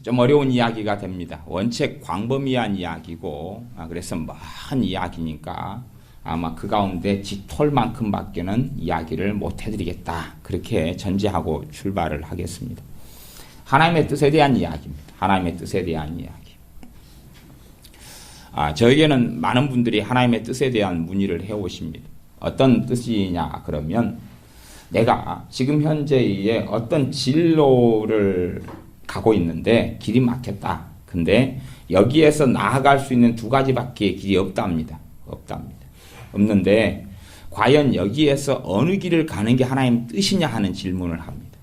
좀 어려운 이야기가 됩니다. 원체 광범위한 이야기고 그래서 먼 이야기니까 아마 그 가운데 짙을만큼밖에는 이야기를 못 해드리겠다. 그렇게 전제하고 출발을 하겠습니다. 하나님의 뜻에 대한 이야기입니다. 하나님의 뜻에 대한 이야기. 저에게는 많은 분들이 하나님의 뜻에 대한 문의를 해오십니다. 어떤 뜻이냐 그러면 내가 지금 현재의 어떤 진로를 가고 있는데 길이 막혔다. 근데 여기에서 나아갈 수 있는 두 가지밖에 길이 없답니다. 없는데 과연 여기에서 어느 길을 가는 게 하나님 뜻이냐 하는 질문을 합니다.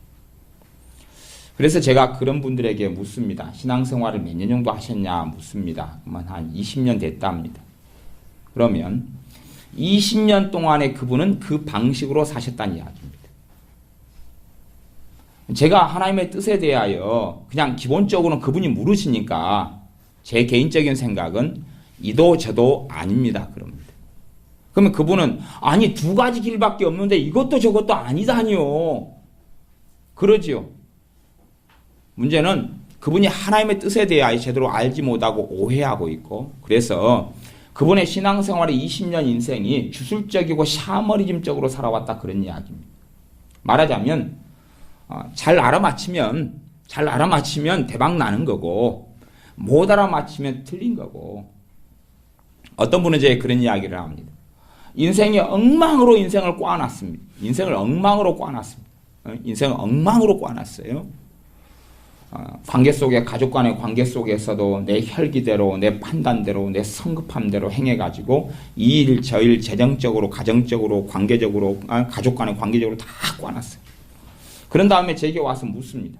그래서 제가 그런 분들에게 묻습니다. 신앙생활을 몇 년 정도 하셨냐 묻습니다. 한 20년 됐답니다. 그러면 20년 동안에 그분은 그 방식으로 사셨다는 이야기입니다. 제가 하나님의 뜻에 대하여 그냥 기본적으로는 그분이 물으시니까 제 개인적인 생각은 이도 저도 아닙니다. 그럽니다. 그러면 그분은 아니 두 가지 길밖에 없는데 이것도 저것도 아니다니요. 그러지요. 문제는 그분이 하나님의 뜻에 대하여 제대로 알지 못하고 오해하고 있고 그래서 그분의 신앙생활의 20년 인생이 주술적이고 샤머니즘적으로 살아왔다 그런 이야기입니다. 말하자면 잘 알아맞히면 대박 나는 거고 못 알아맞히면 틀린 거고 어떤 분은 이제 그런 이야기를 합니다. 인생이 엉망으로 인생을 꽈놨습니다. 인생을 엉망으로 꽈놨어요. 관계 속에 가족 간의 관계 속에서도 내 혈기대로 내 판단대로 내 성급함대로 행해가지고 이 일 저 일 재정적으로 가정적으로 관계적으로 가족 간의 관계적으로 다 꽈놨어요. 그런 다음에 제게 와서 묻습니다.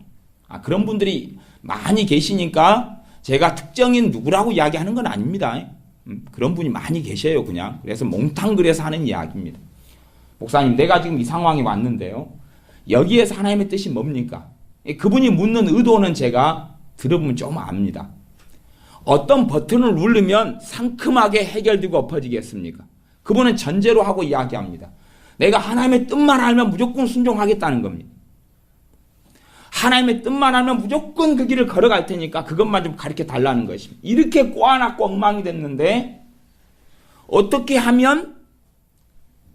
그런 분들이 많이 계시니까 제가 특정인 누구라고 이야기하는 건 아닙니다. 그런 분이 많이 계셔요. 그냥 그래서 몽탕그려서 하는 이야기입니다. 목사님 내가 지금 이 상황에 왔는데요. 여기에서 하나님의 뜻이 뭡니까? 그분이 묻는 의도는 제가 들어보면 좀 압니다. 어떤 버튼을 누르면 상큼하게 해결되고 엎어지겠습니까? 그분은 전제로 하고 이야기합니다. 내가 하나님의 뜻만 알면 무조건 순종하겠다는 겁니다. 하나님의 뜻만 알면 무조건 그 길을 걸어갈 테니까 그것만 좀 가르쳐 달라는 것입니다. 이렇게 꼬아놨고 엉망이 됐는데 어떻게 하면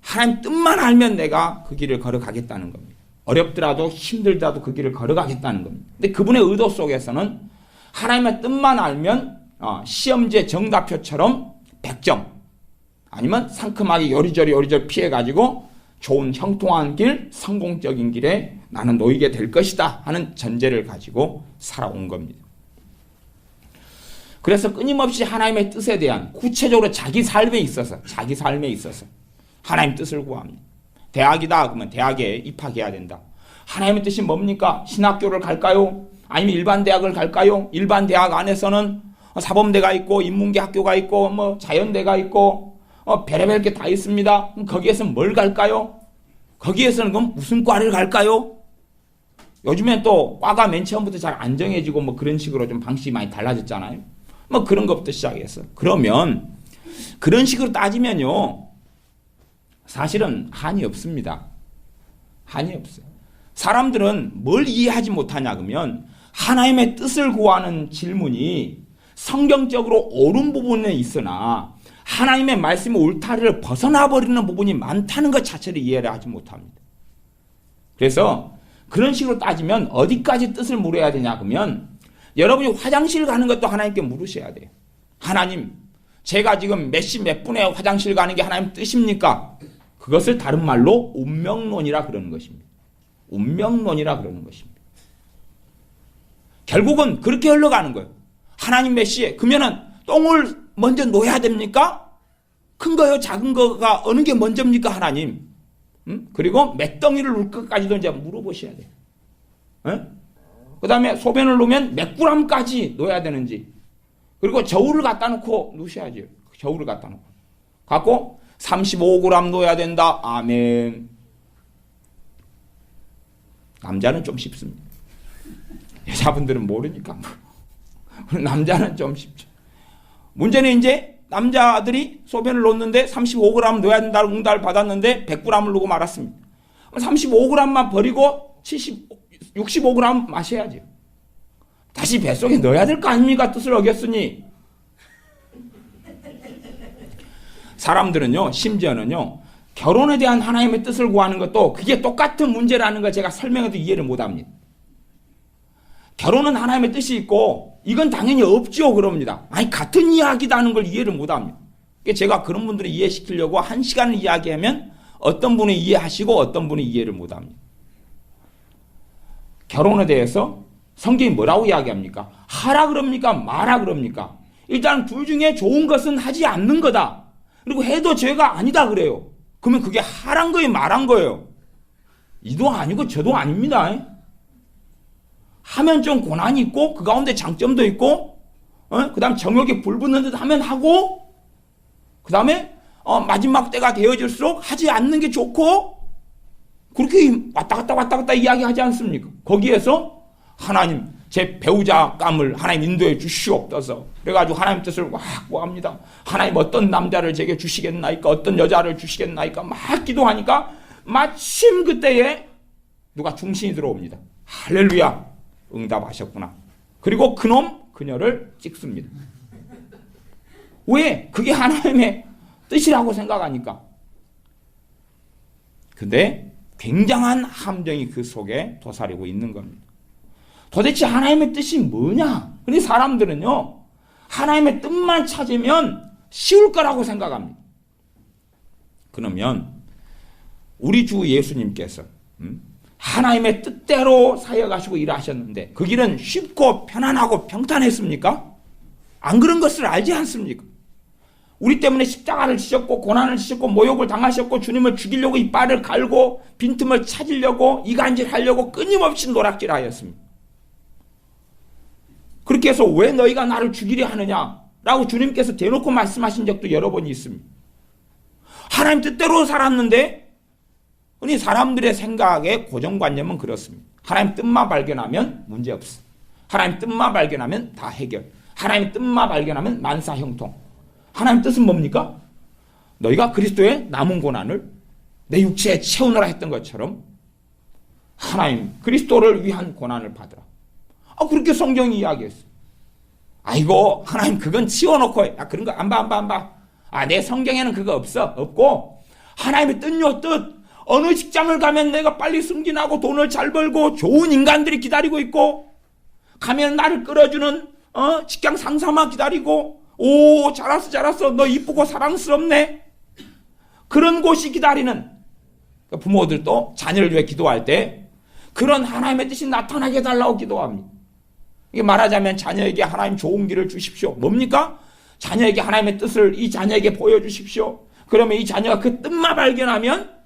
하나님 뜻만 알면 내가 그 길을 걸어가겠다는 겁니다. 어렵더라도 힘들더라도 그 길을 걸어가겠다는 겁니다. 근데 그분의 의도 속에서는 하나님의 뜻만 알면 시험제 정답표처럼 100점 아니면 상큼하게 요리조리 피해가지고 좋은 형통한 길, 성공적인 길에 나는 놓이게 될 것이다 하는 전제를 가지고 살아온 겁니다. 그래서 끊임없이 하나님의 뜻에 대한 구체적으로 자기 삶에 있어서 하나님 뜻을 구합니다. 대학이다 그러면 대학에 입학해야 된다. 하나님의 뜻이 뭡니까? 신학교를 갈까요? 아니면 일반 대학을 갈까요? 일반 대학 안에서는 사범대가 있고 인문계 학교가 있고 자연대가 있고 별의별 게 다 있습니다. 그럼 거기에서 뭘 갈까요? 거기에서는 그럼 무슨 과를 갈까요? 요즘엔 또 과가 맨 처음부터 잘 안 정해지고 그런 식으로 좀 방식이 많이 달라졌잖아요. 그런 것부터 시작해서 그러면 그런 식으로 따지면요. 사실은 한이 없습니다. 한이 없어요. 사람들은 뭘 이해하지 못하냐 그러면 하나님의 뜻을 구하는 질문이 성경적으로 옳은 부분에 있으나 하나님의 말씀의 울타리를 벗어나 버리는 부분이 많다는 것 자체를 이해를 하지 못합니다. 그래서 그런 식으로 따지면 어디까지 뜻을 물어야 되냐 그러면 여러분이 화장실 가는 것도 하나님께 물으셔야 돼요. 하나님, 제가 지금 몇 시 몇 분에 화장실 가는 게 하나님 뜻입니까? 그것을 다른 말로 운명론이라 그러는 것입니다. 운명론이라 그러는 것입니다. 결국은 그렇게 흘러가는 거예요. 하나님 몇 시에? 그러면은 똥을 먼저 놓아야 됩니까? 큰 거요, 작은 거가 어느 게 먼저입니까, 하나님? 그리고 몇 덩이를 놓을 것까지도 이제 물어보셔야 돼요. 그 다음에 소변을 놓으면 몇 g까지 놓아야 되는지. 그리고 저울을 갖다 놓고 놓으셔야죠. 저울을 갖다 놓고. 갖고 35g 놓아야 된다. 아멘. 남자는 좀 쉽습니다. 여자분들은 모르니까. 남자는 좀 쉽죠. 문제는 이제 남자들이 소변을 놓는데 35g 놓아야 된다는 응답을 받았는데 100g을 놓고 말았습니다. 35g만 버리고 65g 마셔야죠. 다시 뱃속에 넣어야 될 거 아닙니까? 뜻을 어겼으니. 사람들은요, 심지어는요, 결혼에 대한 하나님의 뜻을 구하는 것도 그게 똑같은 문제라는 걸 제가 설명해도 이해를 못 합니다. 결혼은 하나님의 뜻이 있고 이건 당연히 없죠 그럽니다. 아니 같은 이야기다는 걸 이해를 못 합니다. 제가 그런 분들을 이해시키려고 1시간을 이야기하면 어떤 분이 이해하시고 어떤 분이 이해를 못 합니다. 결혼에 대해서 성경이 뭐라고 이야기합니까? 하라 그럽니까? 마라 그럽니까? 일단 둘 중에 좋은 것은 하지 않는 거다. 그리고 해도 죄가 아니다 그래요. 그러면 그게 하란 거예요, 말한 거예요? 이도 아니고 저도 아닙니다. 하면 좀 고난이 있고 그 가운데 장점도 있고 그 다음 정욕에 불 붙는 듯 하면 하고 그 다음에 마지막 때가 되어질수록 하지 않는 게 좋고 그렇게 왔다 갔다 이야기하지 않습니까? 거기에서 하나님 제 배우자감을 하나님 인도해 주시옵소서. 그래가지고 하나님 뜻을 막 구합니다. 하나님 어떤 남자를 제게 주시겠나이까? 어떤 여자를 주시겠나이까? 막 기도하니까 마침 그때에 누가 중신이 들어옵니다. 할렐루야, 응답하셨구나. 그리고 그놈 그녀를 찍습니다. 왜? 그게 하나님의 뜻이라고 생각하니까. 근데 굉장한 함정이 그 속에 도사리고 있는 겁니다. 도대체 하나님의 뜻이 뭐냐? 근데 사람들은요, 하나님의 뜻만 찾으면 쉬울 거라고 생각합니다. 그러면 우리 주 예수님께서 하나님의 뜻대로 사역하시고 일하셨는데 그 길은 쉽고 편안하고 평탄했습니까? 안 그런 것을 알지 않습니까? 우리 때문에 십자가를 지셨고 고난을 지셨고 모욕을 당하셨고 주님을 죽이려고 이빨을 갈고 빈틈을 찾으려고 이간질하려고 끊임없이 노략질하였습니다. 그렇게 해서 왜 너희가 나를 죽이려 하느냐라고 주님께서 대놓고 말씀하신 적도 여러 번 있습니다. 하나님 뜻대로 살았는데 우리 사람들의 생각의 고정관념은 그렇습니다. 하나님 뜻만 발견하면 문제없어. 하나님 뜻만 발견하면 다 해결. 하나님 뜻만 발견하면 만사형통. 하나님 뜻은 뭡니까? 너희가 그리스도의 남은 고난을 내 육체에 채우느라 했던 것처럼 하나님 그리스도를 위한 고난을 받으라. 그렇게 성경이 이야기했어요. 아이고 하나님 그건 치워놓고 그런 거 안 봐. 내 성경에는 그거 없고 하나님의 뜻요 뜻. 어느 직장을 가면 내가 빨리 승진하고 돈을 잘 벌고 좋은 인간들이 기다리고 있고 가면 나를 끌어주는 직장 상사만 기다리고 오 잘했어 너 이쁘고 사랑스럽네 그런 곳이 기다리는 부모들도 자녀를 위해 기도할 때 그런 하나님의 뜻이 나타나게 해달라고 기도합니다. 이게 말하자면 자녀에게 하나님 좋은 길을 주십시오. 뭡니까? 자녀에게 하나님의 뜻을 이 자녀에게 보여주십시오. 그러면 이 자녀가 그 뜻만 발견하면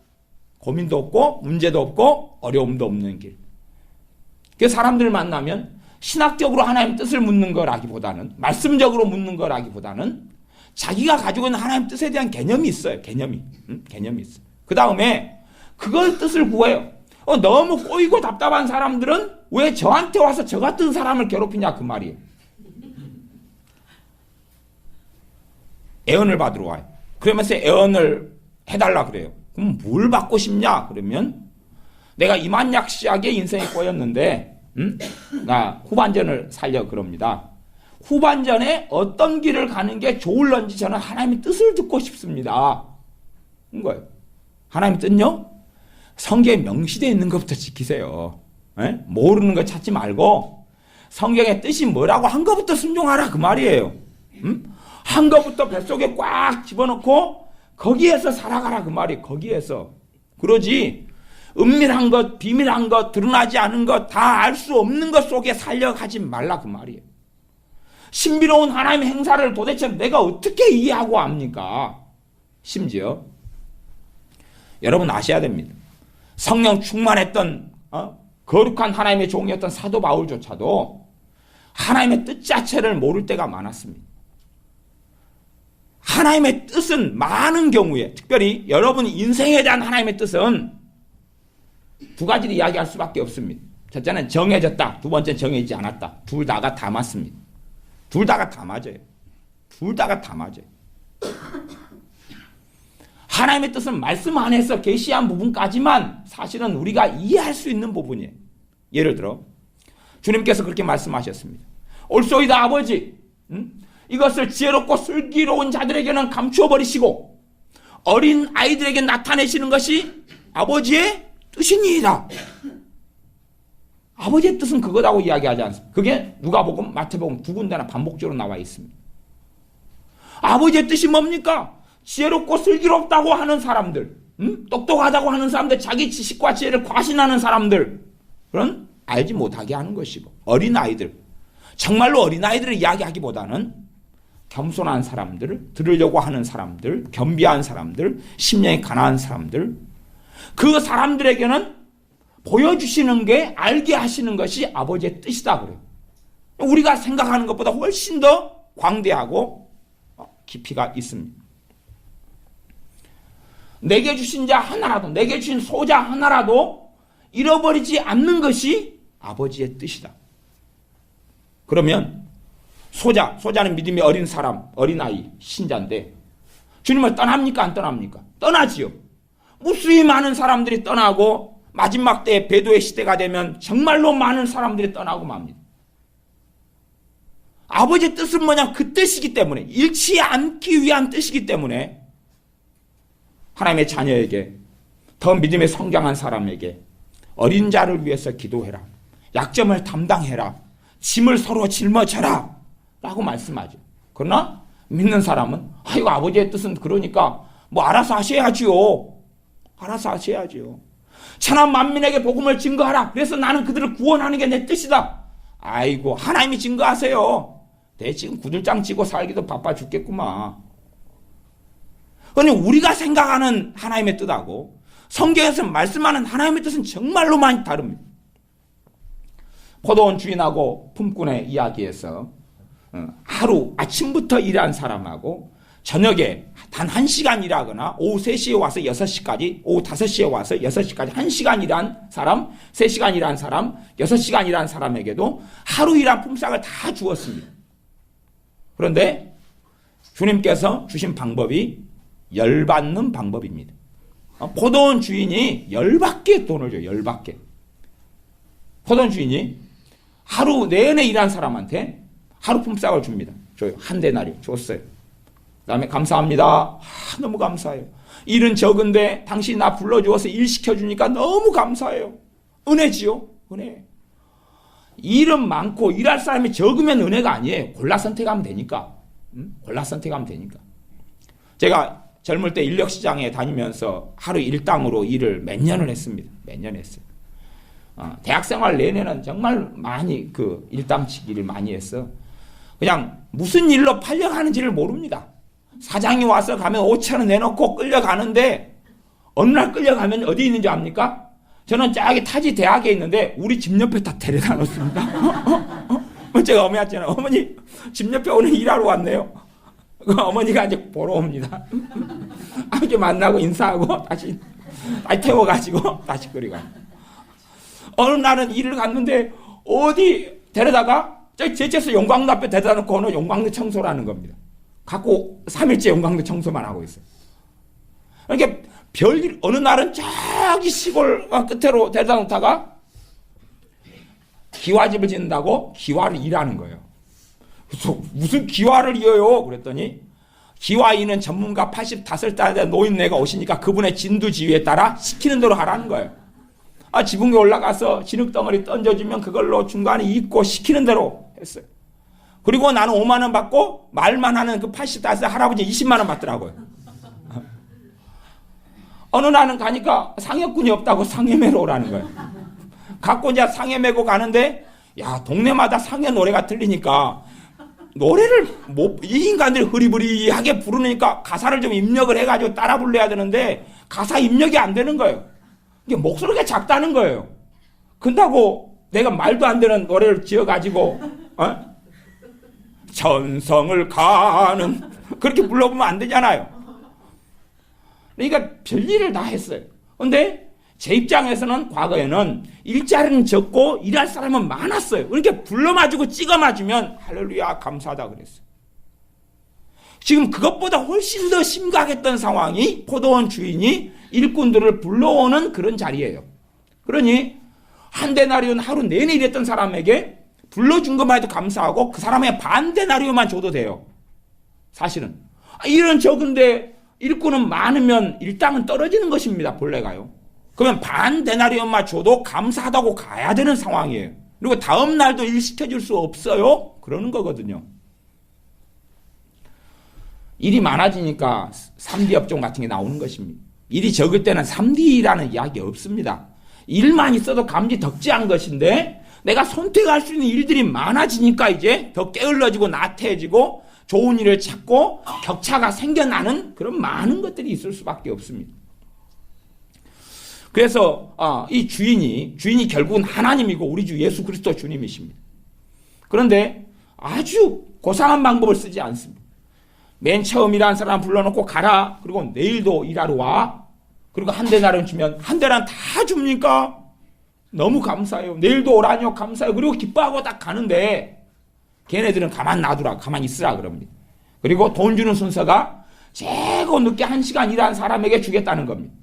고민도 없고 문제도 없고 어려움도 없는 길. 그 사람들 만나면 신학적으로 하나님 뜻을 묻는 거라기보다는 말씀적으로 묻는 거라기보다는 자기가 가지고 있는 하나님 뜻에 대한 개념이 있어요. 개념이 있어요. 그 다음에 그걸 뜻을 구해요. 너무 꼬이고 답답한 사람들은 왜 저한테 와서 저 같은 사람을 괴롭히냐 그 말이에요. 애언을 받으러 와요. 그러면서 애언을 해달라 그래요. 그럼 뭘 받고 싶냐? 그러면 내가 이만약시하게 인생에 꼬였는데 나 후반전을 살려 그럽니다. 후반전에 어떤 길을 가는 게 좋을런지 저는 하나님의 뜻을 듣고 싶습니다. 그런 거예요. 하나님의 뜻요? 성경에 명시되어 있는 것부터 지키세요. 에? 모르는 거 찾지 말고 성경의 뜻이 뭐라고 한 것부터 순종하라 그 말이에요. 한 것부터 뱃속에 꽉 집어넣고 거기에서 살아가라 그 말이에요. 거기에서. 그러지 은밀한 것, 비밀한 것, 드러나지 않은 것, 다 알 수 없는 것 속에 살려가지 말라 그 말이에요. 신비로운 하나님의 행사를 도대체 내가 어떻게 이해하고 압니까? 심지어 여러분 아셔야 됩니다. 성령 충만했던 거룩한 하나님의 종이었던 사도 바울조차도 하나님의 뜻 자체를 모를 때가 많았습니다. 하나님의 뜻은 많은 경우에 특별히 여러분 인생에 대한 하나님의 뜻은 두 가지를 이야기할 수밖에 없습니다. 첫째는 정해졌다. 두 번째는 정해지지 않았다. 둘 다가 다 맞습니다. 둘 다가 다 맞아요. 둘 다가 다 맞아요. 하나님의 뜻은 말씀 안에서 계시한 부분까지만 사실은 우리가 이해할 수 있는 부분이에요. 예를 들어 주님께서 그렇게 말씀하셨습니다. 올소이다 아버지, 이것을 지혜롭고 슬기로운 자들에게는 감추어 버리시고 어린 아이들에게 나타내시는 것이 아버지의 뜻이니이다. 아버지의 뜻은 그거라고 이야기하지 않습니다. 그게 누가복음, 마태복음 두 군데나 반복적으로 나와 있습니다. 아버지의 뜻이 뭡니까? 지혜롭고 슬기롭다고 하는 사람들, 똑똑하다고 하는 사람들, 자기 지식과 지혜를 과신하는 사람들, 그런 알지 못하게 하는 것이고, 어린아이들, 정말로 어린아이들을 이야기하기보다는 겸손한 사람들, 들으려고 하는 사람들, 겸비한 사람들, 심령이 가난한 사람들, 그 사람들에게는 보여주시는 게 알게 하시는 것이 아버지의 뜻이다 그래요. 우리가 생각하는 것보다 훨씬 더 광대하고 깊이가 있습니다. 내게 주신 자 하나라도, 내게 주신 소자 하나라도 잃어버리지 않는 것이 아버지의 뜻이다. 그러면 소자는 믿음이 어린 사람, 어린아이, 신자인데 주님을 떠납니까? 안 떠납니까? 떠나지요. 무수히 많은 사람들이 떠나고 마지막 때 배도의 시대가 되면 정말로 많은 사람들이 떠나고 맙니다. 아버지의 뜻은 뭐냐? 그 뜻이기 때문에, 잃지 않기 위한 뜻이기 때문에 하나님의 자녀에게, 더 믿음에 성장한 사람에게 어린 자를 위해서 기도해라, 약점을 담당해라, 짐을 서로 짊어져라 라고 말씀하죠. 그러나 믿는 사람은 이거 아버지의 뜻은 그러니까 뭐 알아서 하셔야지요. 알아서 하셔야지요. 천하 만민에게 복음을 증거하라. 그래서 나는 그들을 구원하는 게 내 뜻이다. 아이고, 하나님이 증거하세요. 내 지금 구들장 치고 살기도 바빠 죽겠구만. 그런데 우리가 생각하는 하나님의 뜻하고 성경에서 말씀하는 하나님의 뜻은 정말로 많이 다릅니다. 포도원 주인하고 품꾼의 이야기에서 하루 아침부터 일한 사람하고 저녁에 단 1시간 일하거나 오후 3시에 와서 6시까지, 오후 5시에 와서 6시까지 1시간 일한 사람, 3시간 일한 사람, 6시간 일한 사람에게도 하루 일한 품삯을 다 주었습니다. 그런데 주님께서 주신 방법이 열받는 방법입니다. 포도원 주인이 열받게 돈을 줘요. 열받게. 포도원 주인이 하루 내내 일한 사람한테 하루 품삯을 줍니다. 줘요. 한 데나리 줬어요. 그 다음에 감사합니다. 너무 감사해요. 일은 적은데 당신이 나 불러주어서 일 시켜주니까 너무 감사해요. 은혜지요. 은혜. 일은 많고 일할 사람이 적으면 은혜가 아니에요. 골라 선택하면 되니까. 골라 선택하면 되니까. 제가 젊을 때 인력시장에 다니면서 하루 일당으로 일을 몇 년을 했습니다. 몇 년 했어요. 대학생활 내내는 정말 많이 그 일당치기를 많이 했어. 그냥 무슨 일로 팔려가는지를 모릅니다. 사장이 와서 가면 5,000원 내놓고 끌려가는데 어느 날 끌려가면 어디 있는지 압니까? 저는 저기 타지 대학에 있는데 우리 집 옆에 다 데려다 놓습니다. 제가 어머니한테 어머니 집 옆에 오늘 일하러 왔네요. 어머니가 이제 보러 옵니다. 아버지 만나고 인사하고 다시 태워가지고 다시 그리 가요. 어느 날은 일을 갔는데 어디 데려다가 제쳐서 용광로 앞에 데려다 놓고 오늘 용광로 청소를 하는 겁니다. 갖고 3일째 용광로 청소만 하고 있어요. 그러니까 별일, 어느 날은 저기 시골 끝으로 데려다 놓다가 기와집을 짓는다고 기와를 일하는 거예요. 그래서 무슨 기와를 이어요? 그랬더니 기와이는 전문가 85살 노인네가 오시니까 그분의 진두지휘에 따라 시키는 대로 하라는 거예요. 지붕에 올라가서 진흙덩어리 던져주면 그걸로 중간에 입고 시키는 대로 했어요. 그리고 나는 5만 원 받고 말만 하는 그 85살 할아버지 20만 원 받더라고요. 어느 날은 가니까 상여꾼이 없다고 상여 매러 오라는 거예요. 갖고 이제 상여 매고 가는데 야 동네마다 상여 노래가 들리니까 노래를 이 인간들이 흐리부리하게 부르니까 가사를 좀 입력을 해가지고 따라 불러야 되는데 가사 입력이 안 되는 거예요. 이게 목소리가 작다는 거예요. 근다고 내가 말도 안 되는 노래를 지어가지고 천성을 가는 그렇게 불러보면 안 되잖아요. 그러니까 별일을 다 했어요. 근데 제 입장에서는 과거에는 일자리는 적고 일할 사람은 많았어요. 그러니까 불러맞고 찍어맞으면 할렐루야 감사하다 그랬어요. 지금 그것보다 훨씬 더 심각했던 상황이 포도원 주인이 일꾼들을 불러오는 그런 자리예요. 그러니 한 데나리온 하루 내내 일했던 사람에게 불러준 것만 해도 감사하고 그 사람의 반 데나리온만 줘도 돼요. 사실은. 일은 적은데 일꾼은 많으면 일당은 떨어지는 것입니다. 본래가요. 그러면 반 데나리온만 줘도 감사하다고 가야 되는 상황이에요. 그리고 다음 날도 일 시켜줄 수 없어요? 그러는 거거든요. 일이 많아지니까 3D 업종 같은 게 나오는 것입니다. 일이 적을 때는 3D라는 이야기 없습니다. 일만 있어도 감지 덕지한 것인데 내가 선택할 수 있는 일들이 많아지니까 이제 더 게을러지고 나태해지고 좋은 일을 찾고 격차가 생겨나는 그런 많은 것들이 있을 수밖에 없습니다. 그래서 이 주인이 결국은 하나님이고 우리 주 예수 그리스도 주님이십니다. 그런데 아주 고상한 방법을 쓰지 않습니다. 맨 처음 일한 사람 불러놓고 가라. 그리고 내일도 일하러 와. 그리고 한 데나리온 주면 한 데나리온 다 줍니까? 너무 감사해요. 내일도 오라니요. 감사해요. 그리고 기뻐하고 딱 가는데 걔네들은 가만 놔두라. 가만 있으라 그럽니다. 그리고 돈 주는 순서가 최고 늦게 1시간 일한 사람에게 주겠다는 겁니다.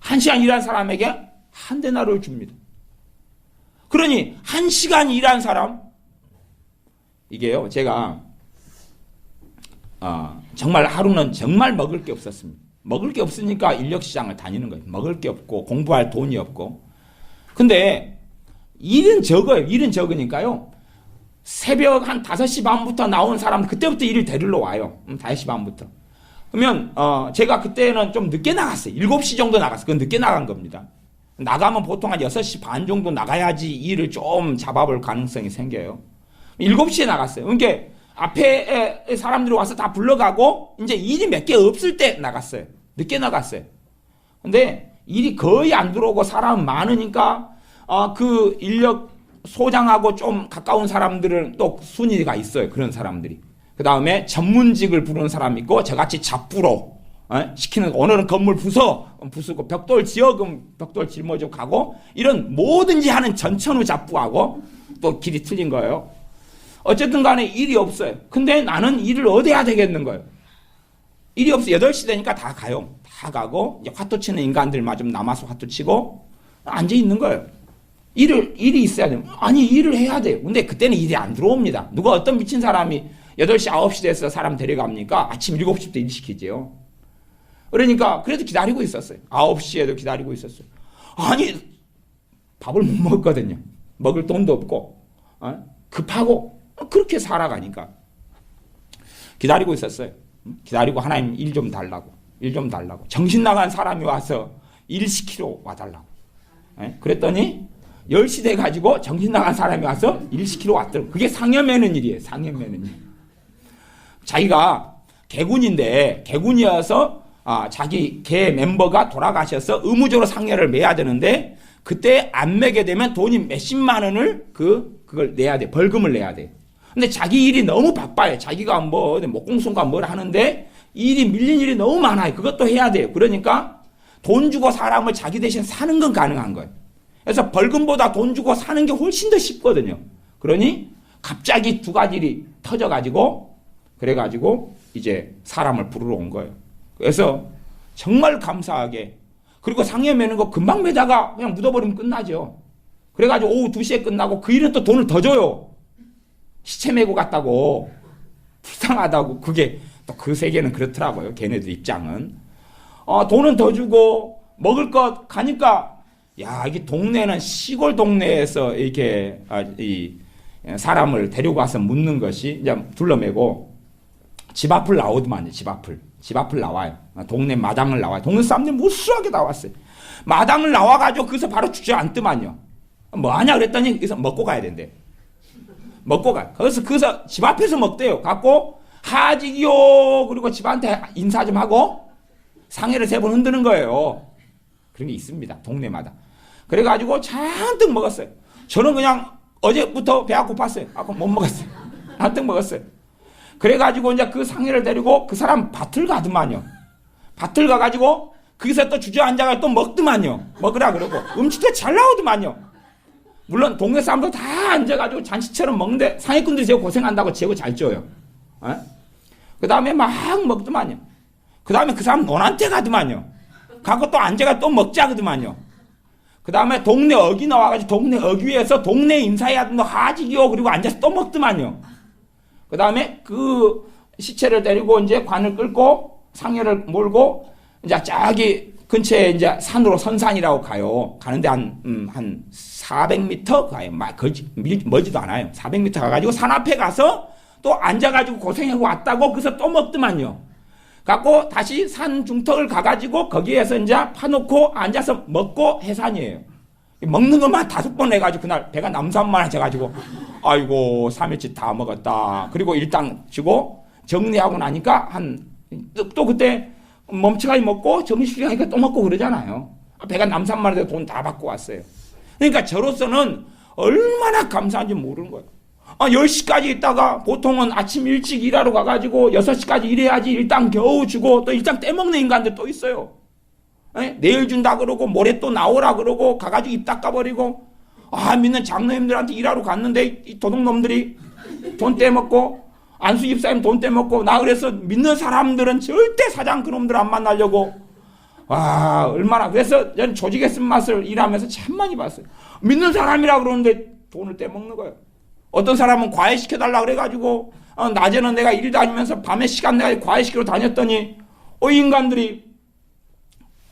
1시간 일한 사람에게 한 데나리온을 줍니다. 그러니 1시간 일한 사람 이게요. 제가 정말 하루는 정말 먹을 게 없었습니다. 먹을 게 없으니까 인력시장을 다니는 거예요. 먹을 게 없고 공부할 돈이 없고. 근데 일은 적어요. 일은 적으니까요. 새벽 한 5시 반부터 나온 사람 그때부터 일을 데리러 와요. 5시 반부터. 그러면 제가 그때는 좀 늦게 나갔어요. 7시 정도 나갔어요. 그건 늦게 나간 겁니다. 나가면 보통 한 6시 반 정도 나가야지 일을 좀 잡아볼 가능성이 생겨요. 7시에 나갔어요. 그러니까 앞에 사람들이 와서 다 불러가고 이제 일이 몇 개 없을 때 나갔어요. 늦게 나갔어요. 근데 일이 거의 안 들어오고 사람 많으니까 그 인력 소장하고 좀 가까운 사람들은 또 순위가 있어요. 그런 사람들이. 그 다음에 전문직을 부르는 사람이 있고 저같이 잡부로 시키는 오늘은 건물 부수고 벽돌 지어 그럼 벽돌 짊어지고 가고 이런 뭐든지 하는 전천후 잡부하고 또 길이 틀린 거예요. 어쨌든 간에 일이 없어요. 근데 나는 일을 어디 해야 되겠는 거예요. 일이 없어. 8시 되니까 다 가요. 다 가고 이제 화투 치는 인간들만 좀 남아서 화투 치고 앉아 있는 거예요. 일이 있어야 돼요. 아니 일을 해야 돼요. 근데 그때는 일이 안 들어옵니다. 누가 어떤 미친 사람이 8시 9시 돼서 사람 데려갑니까? 아침 7시부터 일 시키지요. 그러니까 그래도 기다리고 있었어요. 9시에도 기다리고 있었어요. 아니 밥을 못 먹었거든요. 먹을 돈도 없고 급하고 그렇게 살아가니까 기다리고 있었어요. 기다리고 하나님 일 좀 달라고. 일 좀 달라고. 정신 나간 사람이 와서 일 시키러 와달라고. 그랬더니 10시 돼가지고 정신 나간 사람이 와서 일 시키러 왔더라고요. 그게 상여매는 일이에요. 상여매는 일. 자기가 개군인데 개군이어서 자기 개 멤버가 돌아가셔서 의무적으로 상여를 매야 되는데 그때 안 매게 되면 돈이 몇십만 원을 그걸 내야 돼. 벌금을 내야 돼. 근데 자기 일이 너무 바빠요. 자기가 뭐 목공손가 뭘 하는데 일이 밀린 일이 너무 많아요. 그것도 해야 돼요. 그러니까 돈 주고 사람을 자기 대신 사는 건 가능한 거예요. 그래서 벌금보다 돈 주고 사는 게 훨씬 더 쉽거든요. 그러니 갑자기 두 가지 일이 터져가지고 그래가지고 이제 사람을 부르러 온 거예요. 그래서 정말 감사하게 그리고 상여 매는 거 금방 매다가 그냥 묻어버리면 끝나죠. 그래가지고 오후 2시에 끝나고 그 일은 또 돈을 더 줘요. 시체 메고 갔다고 불쌍하다고. 그게 또 그 세계는 그렇더라고요. 걔네들 입장은 돈은 더 주고 먹을 것 가니까 야 이게 동네는 시골 동네에서 이렇게 이 사람을 데리고 와서 묻는 것이 이제 둘러매고 집 앞을 나오더만요. 집 앞을 나와요. 동네 마당을 나와요. 동네 사람들이 무수하게 나왔어요. 마당을 나와가지고 거기서 바로 주저앉더만요. 뭐 하냐 그랬더니 여기서 먹고 가야 된대. 먹고 가. 거기서 집 앞에서 먹대요. 갖고 하직이요. 그리고 집한테 인사 좀 하고 상해를 3번 흔드는 거예요. 그런 게 있습니다. 동네마다. 그래가지고 잔뜩 먹었어요. 저는 그냥 어제부터 배가 고팠어요. 아까 못 먹었어요. 잔뜩 먹었어요. 그래가지고 이제 그 상해를 데리고 그 사람 밭을 가더만요. 밭을 가가지고 거기서 또 주저앉아가 또 먹더만요. 먹으라 그러고 음식도 잘 나오더만요. 물론 동네 사람도 다 앉아가지고 잔치처럼 먹는데 상해꾼들이 제가 고생한다고 제고 잘 줘요. 그 다음에 막 먹더만요. 그 다음에 그 사람 논한테 가더만요. 가고 또 앉아가 또 먹자 그더만요. 그 다음에 동네 어귀 나와가지고 동네 어귀에서 동네 인사해야도 하지기요. 그리고 앉아서 또 먹더만요. 그 다음에 그 시체를 데리고 이제 관을 끌고 상여를 몰고 이제 저기 근처에 이제 산으로 선산이라고 가요. 가는데 한 400m 가요. 멀지도 않아요. 400m 가가지고 산 앞에 가서 또 앉아가지고 고생하고 왔다고 그래서 또 먹더만요. 갖고 다시 산 중턱을 가가지고 거기에서 이제 파놓고 앉아서 먹고 해산이에요. 먹는 것만 5번 해가지고 그날 배가 남산만해져가지고 아이고 3일치 다 먹었다. 그리고 일당 주고 정리하고 나니까 또 그때 멈춰가지고 먹고 정신수리하니까 또 먹고 그러잖아요. 배가 남산만해서 돈 다 받고 왔어요. 그러니까 저로서는 얼마나 감사한지 모르는 거예요. 10시까지 있다가 보통은 아침 일찍 일하러 가가지고 6시까지 일해야지 일당 겨우 주고 또 일당 떼먹는 인간들 또 있어요. 내일 준다 그러고 모레 또 나오라 그러고 가가지고 입 닦아버리고 믿는 장로님들한테 일하러 갔는데 이 도둑놈들이 돈 떼먹고 안수 집사님 돈 떼먹고 나 그래서 믿는 사람들은 절대 사장 그놈들 안 만나려고 얼마나 그래서 전 조직의 쓴맛을 일하면서 참 많이 봤어요. 믿는 사람이라 그러는데 돈을 떼먹는 거예요. 어떤 사람은 과외시켜달라 그래가지고 낮에는 내가 일 다니면서 밤에 시간 내가 과외시키러 다녔더니 이 인간들이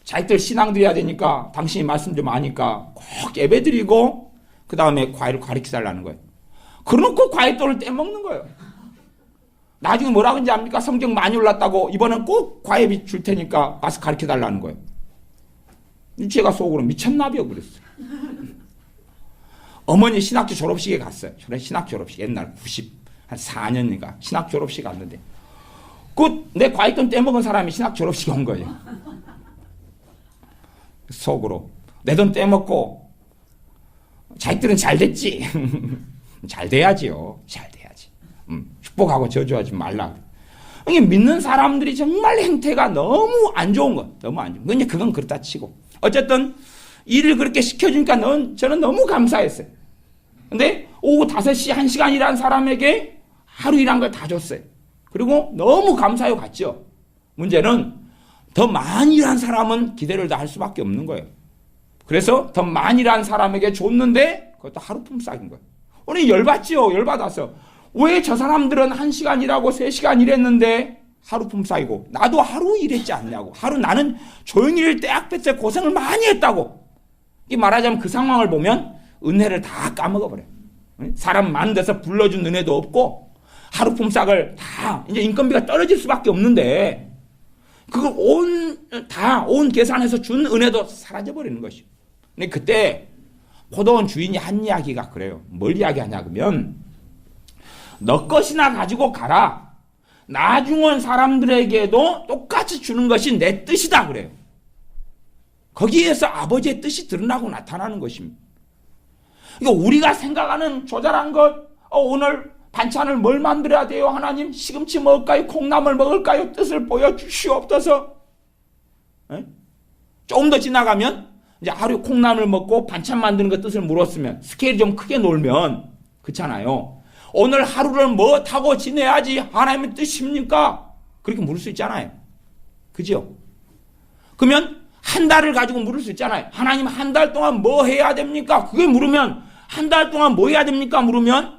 자기들 신앙 드려야 되니까 당신이 말씀 좀 아니까 꼭 예배 드리고 그 다음에 과외를 가르쳐달라는 거예요. 그러놓고 과외돈을 떼먹는 거예요. 나중에 뭐라 그런지 압니까? 성적 많이 올랐다고 이번엔 꼭 과외비 줄 테니까 가서 가르쳐달라는 거예요. 제가 속으로 미쳤나비요 그랬어요. 어머니 신학교 졸업식에 갔어요. 신학 졸업식 옛날 94년인가 신학 졸업식 갔는데 내 과외돈 떼먹은 사람이 신학 졸업식에 온 거예요. 속으로 내 돈 떼먹고 자기들은 잘 됐지. 잘 돼야지요. 잘 돼야지. 축복하고 저주하지 말라. 믿는 사람들이 정말 행태가 너무 안 좋은 거. 너무 안 좋은 거. 그건 그렇다 치고 어쨌든 일을 그렇게 시켜주니까 저는 너무 감사했어요. 근데 오후 5시 1시간 일한 사람에게 하루 일한 걸 다 줬어요. 그리고 너무 감사하고 갔죠. 문제는 더 많이 일한 사람은 기대를 다 할 수밖에 없는 거예요. 그래서 더 많이 일한 사람에게 줬는데 그것도 하루 품삯인 거예요. 오늘 열받죠. 열받았어. 왜 저 사람들은 1시간 일하고 3시간 일했는데 하루 품삯이고 나도 하루 일했지 않냐고. 하루 나는 조용히 일 때 악볕에 고생을 많이 했다고. 이 말하자면 그 상황을 보면 은혜를 다 까먹어버려요. 사람 많은 데서 불러준 은혜도 없고 하루 품삯을 다 이제 인건비가 떨어질 수밖에 없는데 그걸 온 계산해서 준 은혜도 사라져버리는 것이요. 근데 그때 포도원 주인이 한 이야기가 그래요. 뭘 이야기하냐 그러면 너 것이나 가지고 가라. 나중 온 사람들에게도 똑같이 주는 것이 내 뜻이다 그래요. 거기에서 아버지의 뜻이 드러나고 나타나는 것입니다. 그러니까 우리가 생각하는 조잘한 것, 오늘 반찬을 뭘 만들어야 돼요? 하나님 시금치 먹을까요? 콩나물 먹을까요? 뜻을 보여주시옵소서. 조금 더 지나가면 이제 하루에 콩나물 먹고 반찬 만드는 거 뜻을 물었으면 스케일이 좀 크게 놀면 그렇잖아요. 오늘 하루를 뭐 타고 지내야지 하나님의 뜻입니까? 그렇게 물을 수 있잖아요. 그죠? 그러면 한 달을 가지고 물을 수 있잖아요. 하나님 한 달 동안 뭐 해야 됩니까? 그게 물으면 한 달 동안 뭐 해야 됩니까? 물으면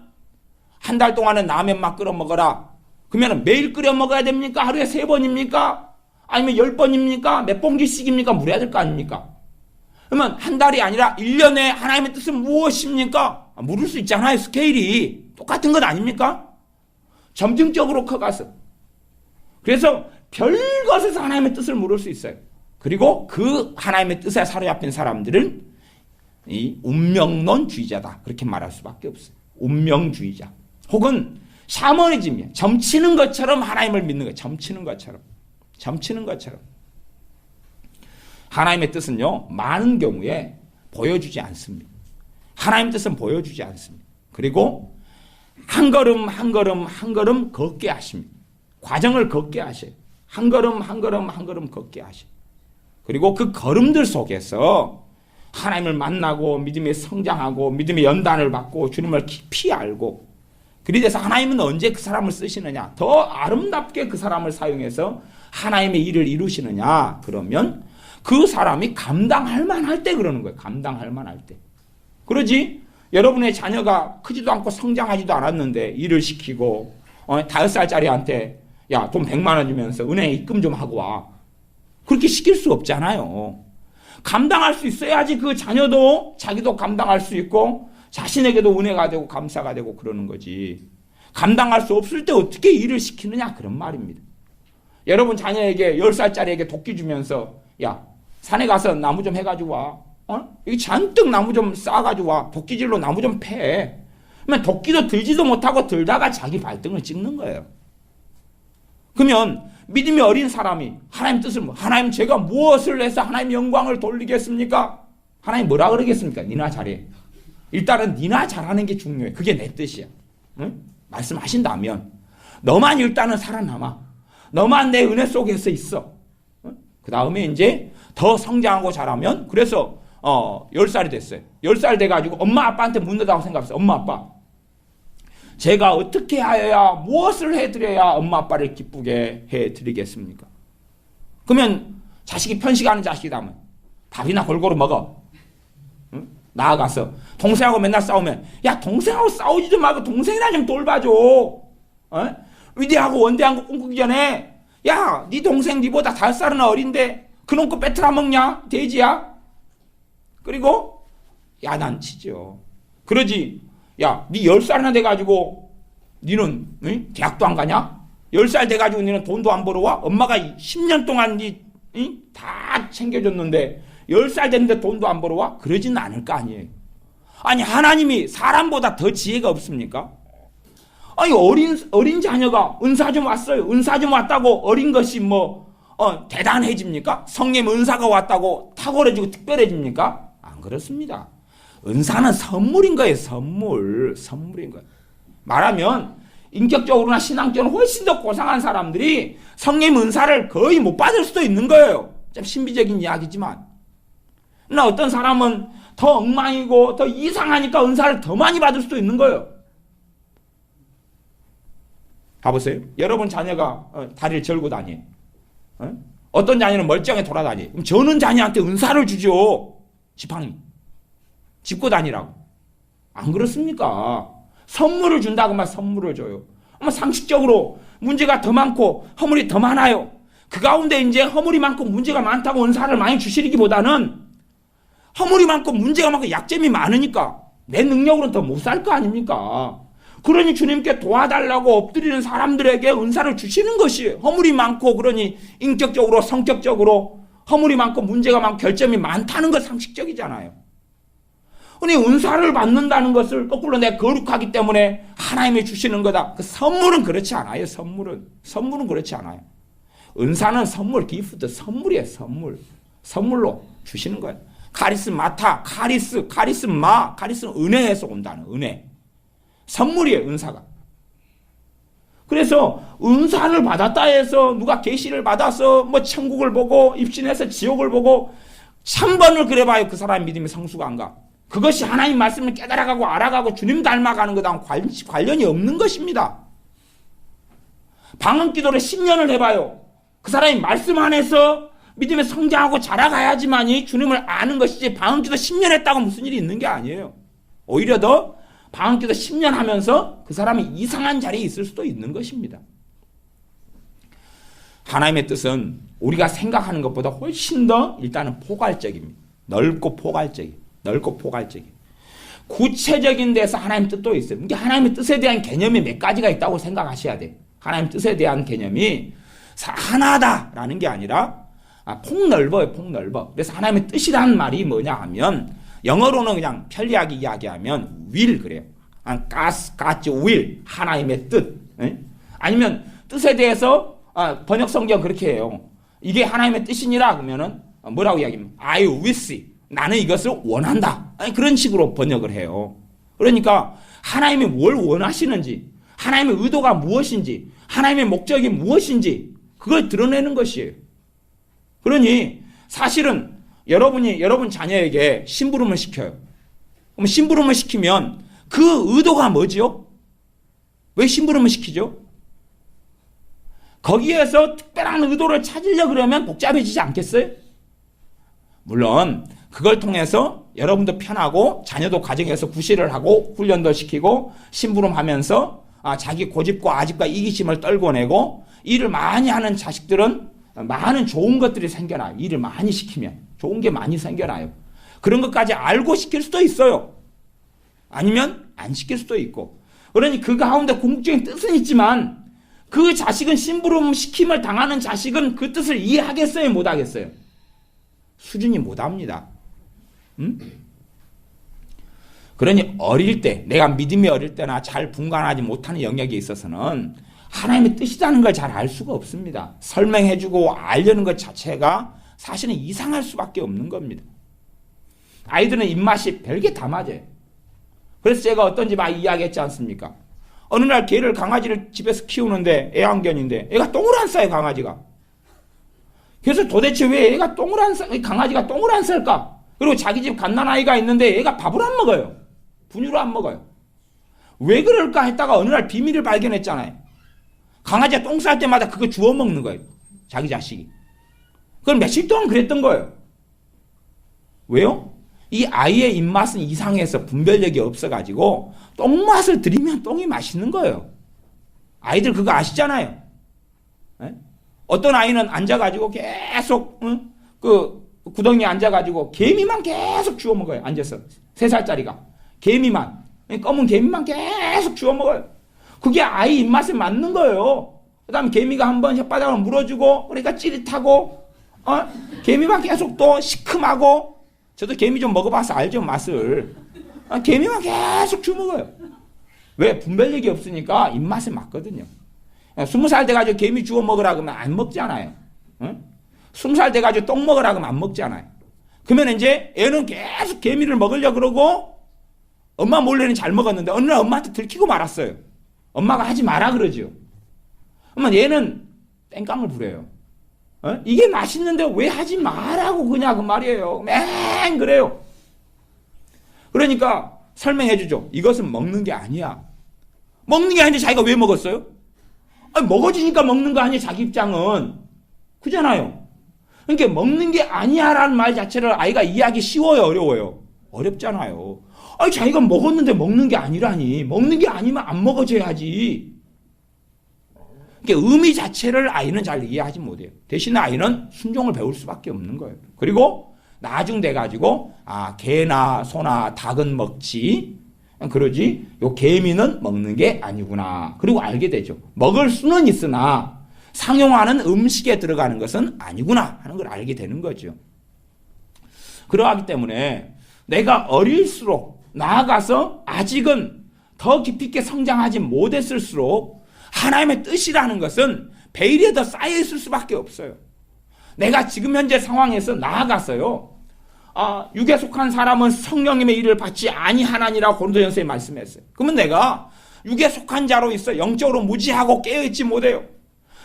한 달 동안은 라면만 끓여 먹어라. 그러면 매일 끓여 먹어야 됩니까? 하루에 3번입니까? 아니면 10번입니까? 몇 봉지씩입니까? 물어야 될 거 아닙니까? 그러면 한 달이 아니라 1년에 하나님의 뜻은 무엇입니까? 물을 수 있잖아요. 스케일이 똑같은 것 아닙니까? 점증적으로 커가서. 그래서 별것에서 하나님의 뜻을 물을 수 있어요. 그리고 그 하나님의 뜻에 사로잡힌 사람들은 이 운명론주의자다. 그렇게 말할 수밖에 없어요. 운명주의자. 혹은 샤머니즘이에요. 점치는 것처럼 하나님을 믿는 거예요. 점치는 것처럼. 점치는 것처럼. 하나님의 뜻은요, 많은 경우에 보여주지 않습니다. 하나님의 뜻은 보여주지 않습니다. 그리고 한 걸음 한 걸음 한 걸음 걷게 하십니다. 과정을 걷게 하셔요. 한 걸음 한 걸음 한 걸음 걷게 하셔요. 그리고 그 걸음들 속에서 하나님을 만나고 믿음에 성장하고 믿음의 연단을 받고 주님을 깊이 알고 그리돼서 하나님은 언제 그 사람을 쓰시느냐 더 아름답게 그 사람을 사용해서 하나님의 일을 이루시느냐 그러면 그 사람이 감당할 만할 때 그러는 거예요. 감당할 만할 때. 그러지 여러분의 자녀가 크지도 않고 성장하지도 않았는데 일을 시키고 5살짜리한테 야, 돈 100만 원 주면서 은행에 입금 좀 하고 와. 그렇게 시킬 수 없잖아요. 감당할 수 있어야지 그 자녀도 자기도 감당할 수 있고 자신에게도 은혜가 되고 감사가 되고 그러는 거지. 감당할 수 없을 때 어떻게 일을 시키느냐 그런 말입니다. 여러분 자녀에게 10살짜리에게 도끼 주면서 야, 산에 가서 나무 좀 해가지고 와. 여기 잔뜩 나무 좀 쌓아가지고 와. 도끼질로 나무 좀 패. 그러면 도끼도 들지도 못하고 들다가 자기 발등을 찍는 거예요. 그러면 믿음이 어린 사람이 하나님 뜻을 하나님 제가 무엇을 해서 하나님 영광을 돌리겠습니까? 하나님 뭐라 그러겠습니까? 니나 잘해. 일단은 니나 잘하는 게 중요해. 그게 내 뜻이야. 응? 말씀하신다면 너만 일단은 살아남아. 너만 내 은혜 속에서 있어. 그 다음에 이제 더 성장하고 자라면 그래서 10살이 됐어요. 10살 돼가지고 엄마 아빠한테 묻는다고 생각했어요. 엄마 아빠 제가 어떻게 하여야 무엇을 해드려야 엄마 아빠를 기쁘게 해드리겠습니까? 그러면 자식이 편식하는 자식이라면 밥이나 골고루 먹어. 응? 나아가서 동생하고 맨날 싸우면 야 동생하고 싸우지도 말고 동생이나 좀 돌봐줘. 위대하고 원대한 거 꿈꾸기 전에 야 네 동생 니보다 5살은 어린데 그놈 거 뺏으라 먹냐? 돼지야? 그리고 야단치죠. 그러지 야 네 10살이나 돼가지고 니는 응? 대학도 안 가냐? 10살 돼가지고 니는 돈도 안 벌어와? 엄마가 10년 동안 니 응? 다 챙겨줬는데 10살 됐는데 돈도 안 벌어와? 그러지는 않을 거 아니에요. 아니 하나님이 사람보다 더 지혜가 없습니까? 아니 어린 자녀가 은사 좀 왔어요. 은사 좀 왔다고 어린 것이 대단해집니까? 성령 은사가 왔다고 탁월해지고 특별해집니까? 안 그렇습니다. 은사는 선물인 거예요. 선물인 거예요. 말하면 인격적으로나 신앙적으로 훨씬 더 고상한 사람들이 성령 은사를 거의 못 받을 수도 있는 거예요. 좀 신비적인 이야기지만. 그러나 어떤 사람은 더 엉망이고 더 이상하니까 은사를 더 많이 받을 수도 있는 거예요. 봐보세요. 여러분 자녀가 다리를 절고 다니. 어떤 자녀는 멀쩡히 돌아다니. 그럼 저는 자녀한테 은사를 주죠. 지팡이. 짚고 다니라고. 안 그렇습니까? 선물을 준다고 막 선물을 줘요. 상식적으로 문제가 더 많고 허물이 더 많아요. 그 가운데 이제 허물이 많고 문제가 많다고 은사를 많이 주시기보다는 허물이 많고 문제가 많고 약점이 많으니까 내 능력으로는 더 못 살 거 아닙니까? 그러니 주님께 도와달라고 엎드리는 사람들에게 은사를 주시는 것이에요. 허물이 많고 그러니 인격적으로 성격적으로 허물이 많고 문제가 많고 결점이 많다는 건 상식적이잖아요. 그러니 은사를 받는다는 것을 거꾸로 내가 거룩하기 때문에 하나님이 주시는 거다. 그 선물은 그렇지 않아요. 선물은 그렇지 않아요. 은사는 선물, 기프트, 선물이에요. 선물로 주시는 거예요. 카리스마타, 카리스마, 카리스는 은혜에서 온다는 은혜. 선물이에요, 은사가. 그래서 은사를 받았다 해서 누가 계시를 받아서 천국을 보고 입신해서 지옥을 보고 1000번을 그래봐요. 그 사람 믿음이 성수가 안 가. 그것이 하나님 말씀을 깨달아가고 알아가고 주님 닮아가는 거랑 관련이 없는 것입니다. 방언 기도를 10년을 해봐요. 그 사람이 말씀 안에서 믿음에 성장하고 자라가야지만이 주님을 아는 것이지 방언 기도 10년 했다고 무슨 일이 있는 게 아니에요. 오히려 더 방언 기도 10년 하면서 그 사람이 이상한 자리에 있을 수도 있는 것입니다. 하나님의 뜻은 우리가 생각하는 것보다 훨씬 더 일단은 포괄적입니다. 넓고 포괄적이에요. 구체적인 데서 하나님의 뜻도 있어요. 이게 하나님의 뜻에 대한 개념이 몇 가지가 있다고 생각하셔야 돼요. 하나님의 뜻에 대한 개념이 하나다라는 게 아니라 폭넓어요. 폭넓어. 그래서 하나님의 뜻이라는 말이 뭐냐 하면 영어로는 그냥 편리하게 이야기하면 will 그래요. God's will, 하나님의 뜻. 아니면 뜻에 대해서 번역 성경 그렇게 해요. 이게 하나님의 뜻이니라 그러면은 뭐라고 이야기하면 I wish, 나는 이것을 원한다. 그런 식으로 번역을 해요. 그러니까 하나님이 뭘 원하시는지, 하나님의 의도가 무엇인지, 하나님의 목적이 무엇인지 그걸 드러내는 것이에요. 그러니 사실은 여러분 자녀에게 심부름을 시켜요. 그럼 심부름을 시키면 그 의도가 뭐죠? 왜 심부름을 시키죠? 거기에서 특별한 의도를 찾으려고 그러면 복잡해지지 않겠어요? 물론 그걸 통해서 여러분도 편하고 자녀도 가정에서 구실을 하고 훈련도 시키고 심부름하면서 자기 고집과 아집과 이기심을 떨궈내고 일을 많이 하는 자식들은 많은 좋은 것들이 생겨나요. 일을 많이 시키면 좋은 게 많이 생겨나요. 그런 것까지 알고 시킬 수도 있어요. 아니면 안 시킬 수도 있고. 그러니 그 가운데 궁극적인 뜻은 있지만 그 자식은 심부름 시킴을 당하는 자식은 그 뜻을 이해하겠어요? 못하겠어요? 수준이 못합니다. 그러니 어릴 때, 내가 믿음이 어릴 때나 잘 분간하지 못하는 영역에 있어서는 하나님의 뜻이라는 걸 잘 알 수가 없습니다. 설명해주고 알려는 것 자체가 사실은 이상할 수밖에 없는 겁니다. 아이들은 입맛이 별게 다 맞아요. 그래서 제가 어떤 집 아이 이야기했지 않습니까? 어느 날 개를, 강아지를 집에서 키우는데 애완견인데 애가 똥을 안 싸요, 강아지가. 그래서 도대체 왜 애가 똥을 안 싸, 강아지가 똥을 안 쌀까? 그리고 자기 집 갓난아이가 있는데 애가 밥을 안 먹어요. 분유를 안 먹어요. 왜 그럴까 했다가 어느 날 비밀을 발견했잖아요. 강아지가 똥 쌀 때마다 그거 주워 먹는 거예요. 자기 자식이. 그걸 며칠 동안 그랬던 거예요. 왜요? 이 아이의 입맛은 이상해서 분별력이 없어가지고 똥맛을 들이면 똥이 맛있는 거예요. 아이들 그거 아시잖아요. 네? 어떤 아이는 앉아가지고 계속 그 구덩이에 앉아가지고 개미만 계속 주워 먹어요. 앉아서 3살짜리가 개미만, 검은 개미만 계속 주워 먹어요. 그게 아이 입맛에 맞는 거예요. 그 다음에 개미가 한번 혓바닥을 물어주고 그러니까 찌릿하고 개미만 계속 또 시큼하고. 저도 개미 좀 먹어봐서 알죠, 맛을. 개미만 계속 주워 먹어요. 왜? 분별력이 없으니까 입맛에 맞거든요. 20살 돼가지고 개미 주워 먹으라 그러면 안 먹잖아요. 20살 돼가지고 똥 먹으라 그러면 안 먹잖아요. 그러면 이제 애는 계속 개미를 먹으려고 그러고 엄마 몰래는 잘 먹었는데 어느 날 엄마한테 들키고 말았어요. 엄마가 하지 마라 그러죠. 그러면 얘는 땡깡을 부려요. 이게 맛있는데 왜 하지 마라고 그냥 그 말이에요. 맹 그래요. 그러니까 설명해 주죠. 이것은 먹는 게 아니야. 먹는 게 아닌데 자기가 왜 먹었어요? 먹어지니까 먹는 거 아니에요. 자기 입장은. 그잖아요. 그러니까 먹는 게 아니야 라는 말 자체를 아이가 이해하기 쉬워요, 어려워요? 어렵잖아요. 자기가 먹었는데 먹는 게 아니라니. 먹는 게 아니면 안 먹어줘야지. 그러니까 의미 자체를 아이는 잘 이해하지 못해요. 대신에 아이는 순종을 배울 수밖에 없는 거예요. 그리고 나중 돼가지고 개나 소나 닭은 먹지, 그러지 요 개미는 먹는 게 아니구나. 그리고 알게 되죠. 먹을 수는 있으나 상용하는 음식에 들어가는 것은 아니구나 하는 걸 알게 되는 거죠. 그러하기 때문에 내가 어릴수록 나아가서 아직은 더 깊이 있게 성장하지 못했을수록 하나님의 뜻이라는 것은 베일에 더 쌓여있을 수밖에 없어요. 내가 지금 현재 상황에서 나아가서요. 육에 속한 사람은 성령님의 일을 받지 아니하나니라고 고린도전서에 말씀했어요. 그러면 내가 육에 속한 자로 있어 영적으로 무지하고 깨어있지 못해요.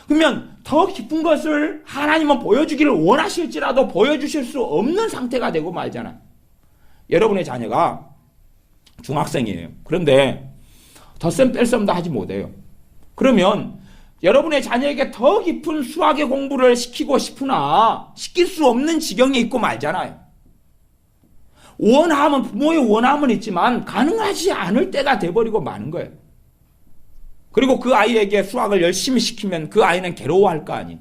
그러면 더 깊은 것을 하나님은 보여주기를 원하실지라도 보여주실 수 없는 상태가 되고 말잖아요. 여러분의 자녀가 중학생이에요. 그런데 덧셈 뺄셈도 하지 못해요. 그러면 여러분의 자녀에게 더 깊은 수학의 공부를 시키고 싶으나 시킬 수 없는 지경에 있고 말잖아요. 원함은 부모의 원함은 있지만 가능하지 않을 때가 돼버리고 마는 거예요. 그리고 그 아이에게 수학을 열심히 시키면 그 아이는 괴로워할 거 아니에요.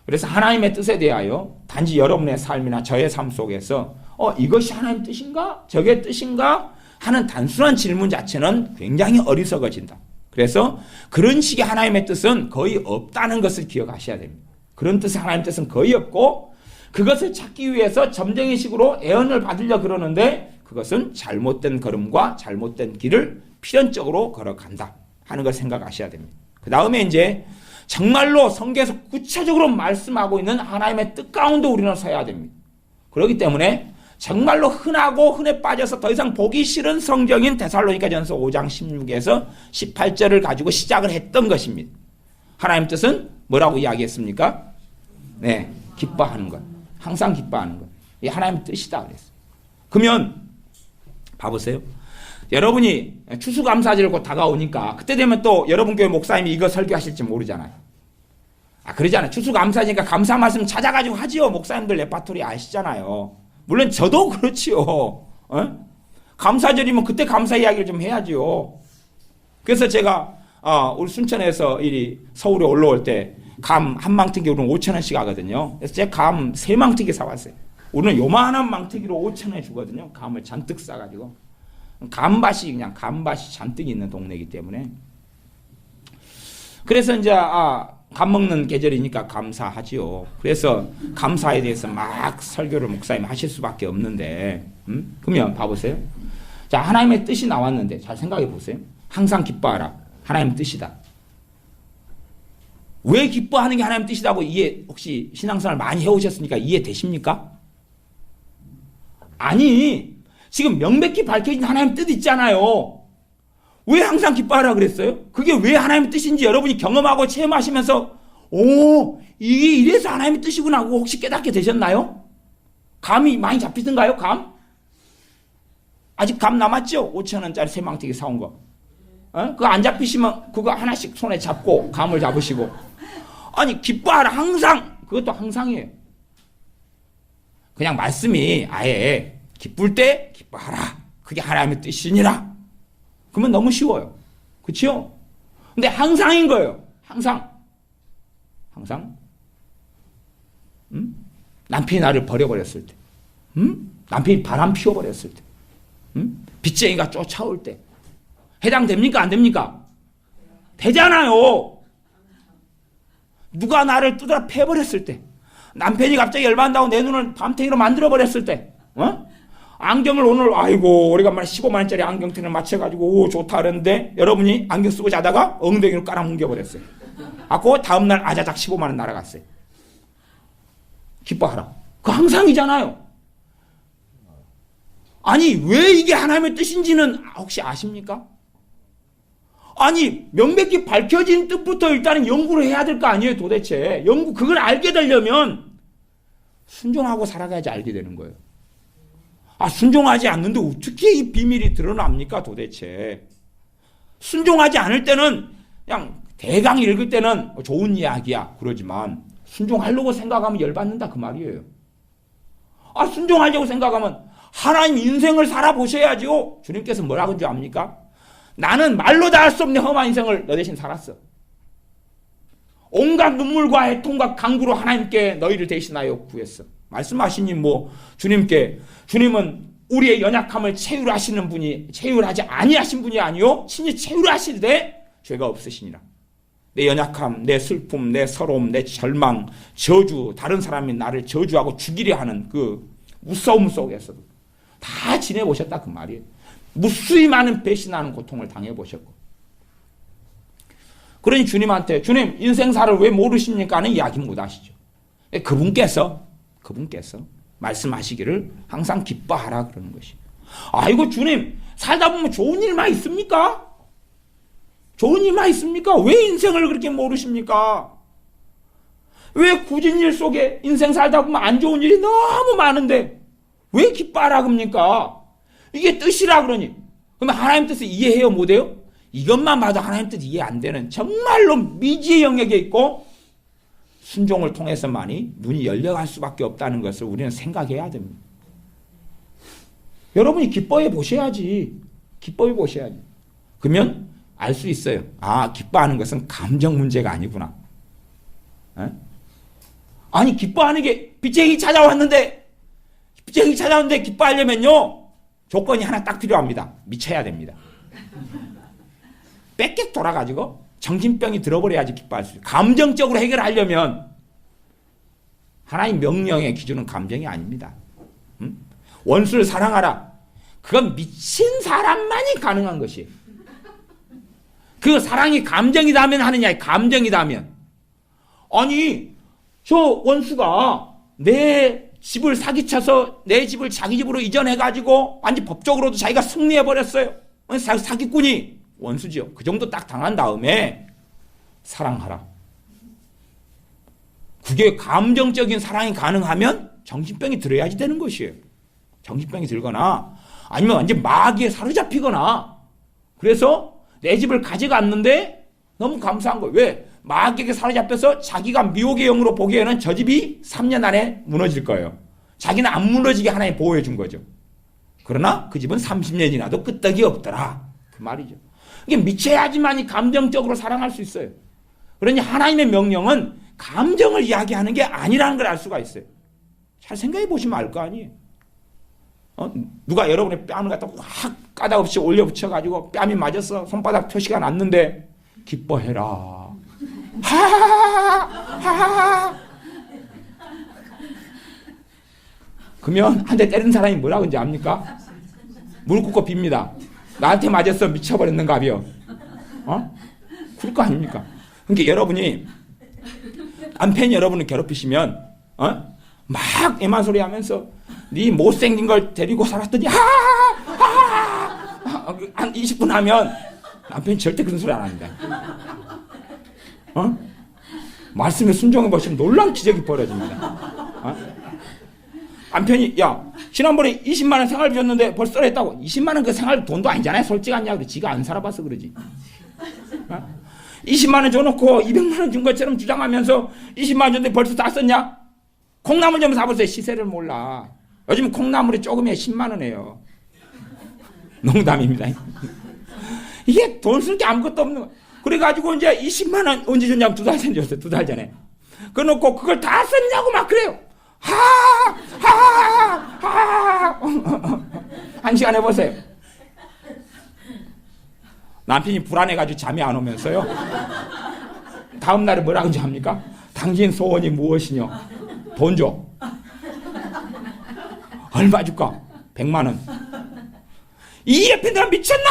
그래서 하나님의 뜻에 대하여 단지 여러분의 삶이나 저의 삶 속에서 이것이 하나님 뜻인가? 저게 뜻인가? 하는 단순한 질문 자체는 굉장히 어리석어진다. 그래서 그런 식의 하나님의 뜻은 거의 없다는 것을 기억하셔야 됩니다. 그런 뜻의 하나님의 뜻은 거의 없고 그것을 찾기 위해서 점쟁이식으로 애언을 받으려 그러는데 그것은 잘못된 걸음과 잘못된 길을 필연적으로 걸어간다 하는 걸 생각하셔야 됩니다. 그 다음에 이제 정말로 성경에서 구체적으로 말씀하고 있는 하나님의 뜻 가운데 우리는 서야 됩니다. 그렇기 때문에 정말로 흔하고 흔해 빠져서 더 이상 보기 싫은 성경인 데살로니가전서 5장 16에서 18절을 가지고 시작을 했던 것입니다. 하나님 뜻은 뭐라고 이야기했습니까? 네, 기뻐하는 것. 항상 기뻐하는 것. 이게 하나님의 뜻이다 그랬어요. 그러면 봐보세요. 여러분이 추수감사절 곧 다가오니까 그때 되면 또 여러분 교회 목사님이 이거 설교하실지 모르잖아요. 그러잖아요. 추수감사니까 감사 말씀 찾아가지고 하지요. 목사님들 레파토리 아시잖아요. 물론 저도 그렇지요. 감사절이면 그때 감사 이야기를 좀 해야지요. 그래서 제가 우리 순천에서 서울에 올라올 때 감 한 망태기 우리는 5,000원씩 하거든요. 그래서 제가 감 3망태기 사왔어요. 우리는 요만한 망태기로 5,000원에 주거든요. 감을 잔뜩 싸가지고. 감밭이 잔뜩 있는 동네이기 때문에. 그래서 이제 감 먹는 계절이니까 감사하지요. 그래서 감사에 대해서 막 설교를 목사님 하실 수밖에 없는데, 그러면 봐보세요. 자, 하나님의 뜻이 나왔는데 잘 생각해 보세요. 항상 기뻐하라. 하나님 뜻이다. 왜 기뻐하는 게 하나님 뜻이라고 혹시 신앙생활 많이 해오셨으니까 이해되십니까? 아니, 지금 명백히 밝혀진 하나님 뜻 있잖아요. 왜 항상 기뻐하라 그랬어요? 그게 왜 하나님의 뜻인지 여러분이 경험하고 체험하시면서 이게 이래서 하나님의 뜻이구나 하고 혹시 깨닫게 되셨나요? 감이 많이 잡히던가요? 감? 아직 감 남았죠? 5,000원짜리 3망태기 사온 거. 그거 안 잡히시면 그거 하나씩 손에 잡고 감을 잡으시고. 아니, 기뻐하라 항상. 그것도 항상이에요. 그냥 말씀이 아예 기쁠 때 기뻐하라. 그게 하나님의 뜻이니라. 그러면 너무 쉬워요. 그렇죠? 근데 항상인 거예요. 항상. 남편이 나를 버려버렸을 때. 남편이 바람 피워버렸을 때. 빚쟁이가 쫓아올 때. 해당됩니까? 안 됩니까? 되잖아요. 누가 나를 두드려 패버렸을 때. 남편이 갑자기 열받는다고 내 눈을 밤탱이로 만들어버렸을 때. 안경을 오늘 오래간만에 15만원짜리 안경테를 맞춰가지고 좋다 그랬는데 여러분이 안경 쓰고 자다가 엉덩이로 깔아뭉개버렸어요. 그 다음날 아자작 15만원 날아갔어요. 기뻐하라. 그거 항상이잖아요. 아니, 왜 이게 하나님의 뜻인지는 혹시 아십니까? 아니, 명백히 밝혀진 뜻부터 일단은 연구를 해야 될 거 아니에요, 도대체. 그걸 알게 되려면 순종하고 살아가야지 알게 되는 거예요. 순종하지 않는데 어떻게 이 비밀이 드러납니까, 도대체. 순종하지 않을 때는 그냥 대강 읽을 때는 좋은 이야기야, 그러지만 순종하려고 생각하면 열받는다, 그 말이에요. 순종하려고 생각하면 하나님 인생을 살아보셔야지요. 주님께서 뭐라고 한줄 압니까? 나는 말로 다 할 수 없는 험한 인생을 너 대신 살았어. 온갖 눈물과 애통과 강구로 하나님께 너희를 대신하여 구했어. 말씀하시니 주님은 우리의 연약함을 체휼하지 아니하신 분이 아니요 친히 체휼하시되 죄가 없으시니라. 내 연약함, 내 슬픔, 내 서러움, 내 절망, 저주, 다른 사람이 나를 저주하고 죽이려 하는 그 무서움 속에서도 다 지내보셨다, 그 말이에요. 무수히 많은 배신하는 고통을 당해보셨고. 그러니 주님한테 주님 인생사를 왜 모르십니까 하는 이야기 못하시죠. 그분께서 말씀하시기를 항상 기뻐하라 그러는 것이에요. 아이고 주님 살다 보면 좋은 일만 있습니까? 좋은 일만 있습니까? 왜 인생을 그렇게 모르십니까? 왜 굳은 일 속에 인생 살다 보면 안 좋은 일이 너무 많은데 왜 기뻐하라 그럽니까? 이게 뜻이라 그러니. 그러면 하나님 뜻을 이해해요? 못해요? 이것만 봐도 하나님 뜻 이해 안 되는 정말로 미지의 영역에 있고 순종을 통해서만이 눈이 열려갈 수밖에 없다는 것을 우리는 생각해야 됩니다. 여러분이 기뻐해 보셔야지. 그러면 알 수 있어요. 기뻐하는 것은 감정 문제가 아니구나. 아니 기뻐하는 게 빚쟁이 찾아왔는데 기뻐하려면요 조건이 하나 딱 필요합니다. 미쳐야 됩니다. 뺏겨 돌아가지고 정신병이 들어버려야지 기뻐할 수 있어요. 감정적으로 해결하려면 하나님 명령의 기준은 감정이 아닙니다. 원수를 사랑하라. 그건 미친 사람만이 가능한 것이에요. 그 사랑이 감정이다면 하느냐, 감정이다면. 아니 저 원수가 내 집을 사기쳐서 내 집을 자기 집으로 이전해가지고 완전 법적으로도 자기가 승리해버렸어요. 사기꾼이 원수지요. 그 정도 딱 당한 다음에 사랑하라. 그게 감정적인 사랑이 가능하면 정신병이 들어야지 되는 것이에요. 정신병이 들거나 아니면 완전 마귀에 사로잡히거나 그래서 내 집을 가져갔는데 너무 감사한 거예요. 왜? 마귀에게 사로잡혀서 자기가 미혹의 영으로 보기에는 저 집이 3년 안에 무너질 거예요. 자기는 안 무너지게 하나님 보호해 준 거죠. 그러나 그 집은 30년이 지나도 끄떡이 없더라. 그 말이죠. 이게 미쳐야지만이 감정적으로 사랑할 수 있어요. 그러니 하나님의 명령은 감정을 이야기하는 게 아니라는 걸 알 수가 있어요. 잘 생각해 보시면 알 거 아니에요. 누가 여러분의 뺨을 갖다 확 까닭없이 올려 붙여가지고 뺨이 맞았어. 손바닥 표시가 났는데 기뻐해라. 하하하하. 그러면 한 대 때린 사람이 뭐라 그런지 압니까? 무릎 꿇고 빕니다. 나한테 맞았어. 미쳐버렸는가벼. 그럴 거 아닙니까? 그러니까 여러분이 남편이 여러분을 괴롭히시면 막 애만 소리 하면서 네 못생긴 걸 데리고 살았더니 한 20분 하면 남편이 절대 그런 소리 안 합니다. 말씀에 순종해 보시면 놀라운 기적이 벌어집니다. 남편이 야 지난번에 20만 원 생활비 줬는데 벌써 했다고. 20만 원 그 생활비 돈도 아니잖아요. 솔직하냐 그래. 지가 안 살아봐서 그러지. 20만 원 줘놓고 200만 원 준 것처럼 주장하면서 20만 원 줬는데 벌써 다 썼냐? 콩나물 좀 사보세요. 시세를 몰라. 요즘 콩나물이 조금에 10만 원이에요. 농담입니다. 이게 돈 쓸 게 아무것도 없는 거. 그래가지고 이제 20만 원 언제 줬냐면 2달 전에 줬어요. 2달 전에. 그래놓고 그걸 다 썼냐고 막 그래요. 한 시간 해보세요. 남편이 불안해가지고 잠이 안 오면서요. 다음 날에 뭐라고 합니까? 당신 소원이 무엇이뇨? 돈 줘. 얼마 줄까? 100만 원. 이 옆에 너 미쳤나?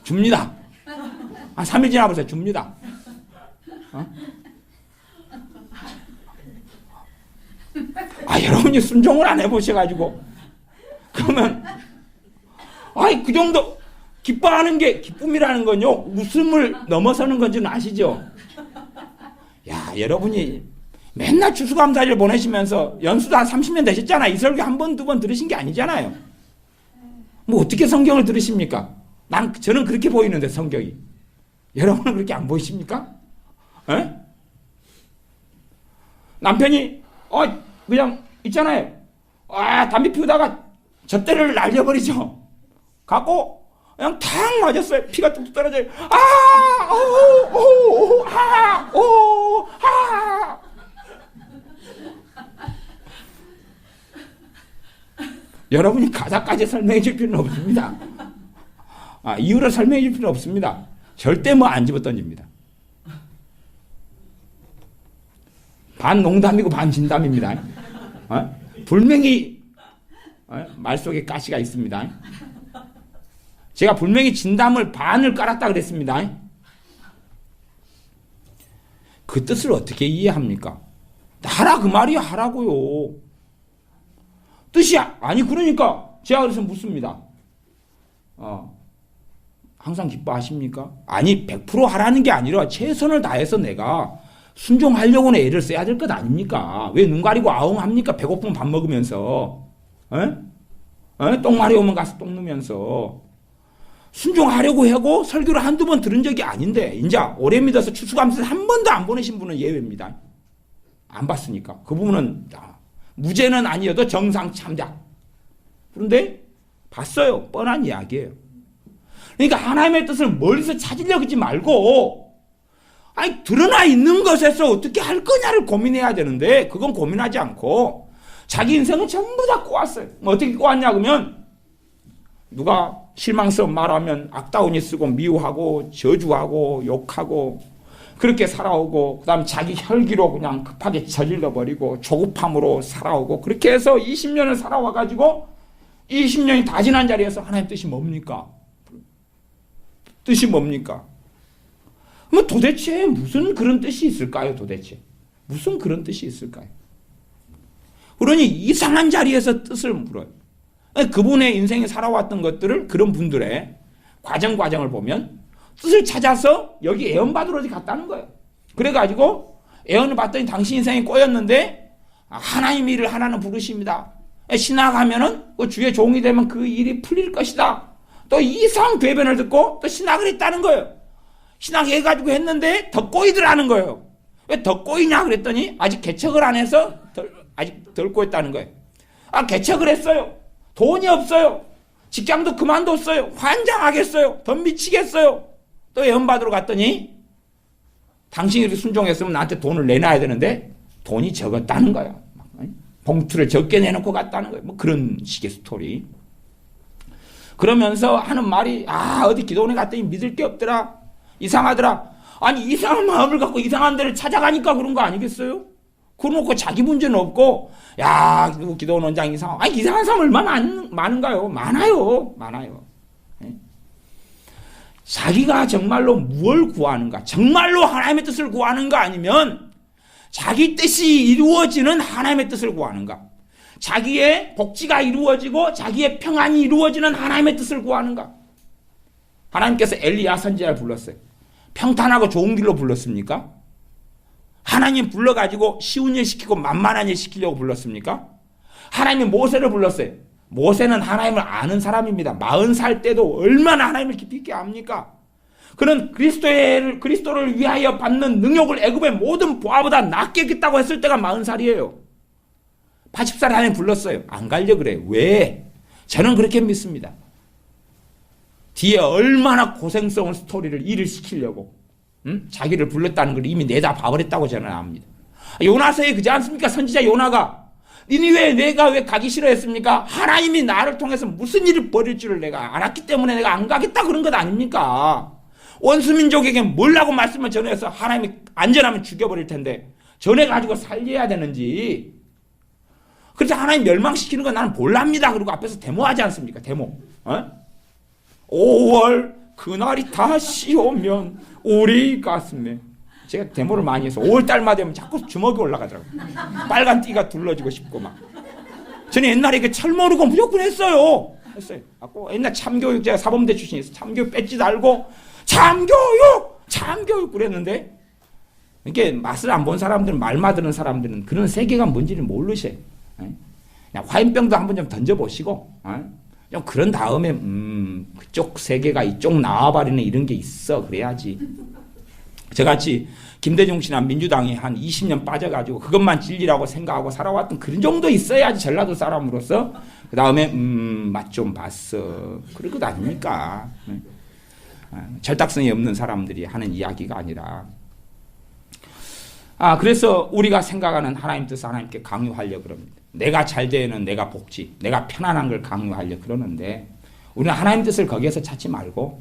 줍니다. 3일 지나보세요. 줍니다. 여러분이 순종을 안 해보셔가지고 그러면 그 정도 기뻐하는 게 기쁨이라는 건요 웃음을 넘어서는 건지는 아시죠? 여러분이 맨날 추수감사절 보내시면서 연수도 한 30년 되셨잖아요. 이 설교 한 번, 두 번 들으신 게 아니잖아요. 뭐 어떻게 성경을 들으십니까? 저는 그렇게 보이는데 성경이. 여러분은 그렇게 안 보이십니까? 에? 남편이 그냥 있잖아요. 담배 피우다가 젖대를 날려버리죠. 갖고 그냥 탁 맞았어요. 피가 뚝뚝 떨어져요. 여러분이 가사까지 설명해 줄 필요는 없습니다. 이유를 설명해 줄 필요는 없습니다. 절대 안 집어던집니다. 반 농담이고 반 진담입니다. 분명히 말 속에 가시가 있습니다. 제가 분명히 진담을 반을 깔았다 그랬습니다. 그 뜻을 어떻게 이해합니까? 하라 그 말이야. 하라고요. 뜻이 아니 그러니까 제가 그래서 묻습니다. 항상 기뻐하십니까? 아니 100% 하라는 게 아니라 최선을 다해서 내가 순종하려고는 애를 써야 될 것 아닙니까? 왜 눈 가리고 아웅합니까? 배고프면 밥 먹으면서. 똥 마려우면 가서 똥 누면서. 순종하려고 하고 설교를 한두 번 들은 적이 아닌데 이제 오래 믿어서 추수감사를 한 번도 안 보내신 분은 예외입니다. 안 봤으니까. 그 부분은 무죄는 아니어도 정상 참작. 그런데 봤어요. 뻔한 이야기예요. 그러니까 하나님의 뜻을 멀리서 찾으려고 하지 말고 드러나 있는 것에서 어떻게 할 거냐를 고민해야 되는데 그건 고민하지 않고 자기 인생은 전부 다 꼬았어요. 어떻게 꼬았냐 그러면 누가 실망스러운 말하면 악다운이 쓰고 미워하고 저주하고 욕하고 그렇게 살아오고 그 다음 자기 혈기로 그냥 급하게 저질러버리고 조급함으로 살아오고 그렇게 해서 20년을 살아와가지고 20년이 다 지난 자리에서 하나님 뜻이 뭡니까? 뜻이 뭡니까? 그럼 도대체 무슨 그런 뜻이 있을까요? 도대체 무슨 그런 뜻이 있을까요? 그러니 이상한 자리에서 뜻을 물어요. 그분의 인생에 살아왔던 것들을 그런 분들의 과정을 보면 뜻을 찾아서 여기 애원받으러 어디 갔다는 거예요. 그래가지고 애원을 받더니 당신 인생이 꼬였는데 하나님 일을 하나는 부르십니다. 신학하면은 그 주의 종이 되면 그 일이 풀릴 것이다. 또 이상한 궤변을 듣고 또 신학을 했다는 거예요. 신학해가지고 했는데 더 꼬이더라는 거예요. 왜 더 꼬이냐 그랬더니 아직 개척을 안 해서 아직 덜 꼬였다는 거예요. 아, 개척을 했어요. 돈이 없어요. 직장도 그만뒀어요. 환장하겠어요. 더 미치겠어요. 또 예언받으러 갔더니 당신이 이렇게 순종했으면 나한테 돈을 내놔야 되는데 돈이 적었다는 거예요. 봉투를 적게 내놓고 갔다는 거예요. 뭐 그런 식의 스토리. 그러면서 하는 말이 어디 기도원에 갔더니 믿을 게 없더라. 이상하더라. 아니 이상한 마음을 갖고 이상한 데를 찾아가니까 그런 거 아니겠어요? 그러놓고 자기 문제는 없고 기도원 원장 이상한 사람 얼마나 많은가요? 많아요. 자기가 정말로 무엇을 구하는가, 정말로 하나님의 뜻을 구하는가, 아니면 자기 뜻이 이루어지는 하나님의 뜻을 구하는가, 자기의 복지가 이루어지고 자기의 평안이 이루어지는 하나님의 뜻을 구하는가. 하나님께서 엘리야 선지자를 불렀어요. 평탄하고 좋은 길로 불렀습니까? 하나님 불러가지고 쉬운 일 시키고 만만한 일 시키려고 불렀습니까? 하나님이 모세를 불렀어요. 모세는 하나님을 아는 사람입니다. 40살 때도 얼마나 하나님을 깊이 있게 압니까? 그는 그리스도를 위하여 받는 능력을 애굽의 모든 보아보다 낫게 했다고 했을 때가 40살이에요. 80살에 하나님 불렀어요. 안 가려 그래요. 왜? 저는 그렇게 믿습니다. 뒤에 얼마나 고생스러운 스토리를 일을 시키려고 자기를 불렀다는 걸 이미 내다 봐버렸다고 저는 압니다. 요나서에 그지 않습니까? 선지자 요나가 니니웨에 내가 왜 가기 싫어했습니까? 하나님이 나를 통해서 무슨 일을 벌일 줄을 내가 알았기 때문에 내가 안 가겠다 그런 것 아닙니까? 원수민족에게 뭘라고 말씀을 전해서 하나님이 안전하면 죽여버릴 텐데 전해가지고 살려야 되는지. 그래서 하나님 멸망시키는 건 나는 몰랍니다. 그리고 앞에서 데모하지 않습니까? 데모. 5월 그날이 다시 오면 우리 가슴에, 제가 데모를 많이 해서 5월달마다 되면 자꾸 주먹이 올라가더라고요. 빨간 띠가 둘러지고 싶고 막. 저는 옛날에 그 철모르고 무조건 했어요. 옛날 참교육, 제가 사범대 출신이어서 참교육 뺏지 달고 참교육 그랬는데 이렇게 맛을 안 본 사람들은, 말만 듣는 사람들은 그런 세계가 뭔지를 모르셔요. 그냥 화인병도 한번 좀 던져보시고 좀 그런 다음에 그쪽 세계가 이쪽 나와버리는 이런 게 있어 그래야지. 저같이 김대중 씨나 민주당이 한 20년 빠져가지고 그것만 진리라고 생각하고 살아왔던 그런 정도 있어야지 전라도 사람으로서 그 다음에 맛 좀 봤어 그럴 것 아닙니까? 절탁성이 없는 사람들이 하는 이야기가 아니라. 그래서 우리가 생각하는 하나님 뜻을 하나님께 강요하려고 그럽니다. 내가 잘 되는 내가 복지, 내가 편안한 걸 강요하려고 그러는데 우리는 하나님 뜻을 거기에서 찾지 말고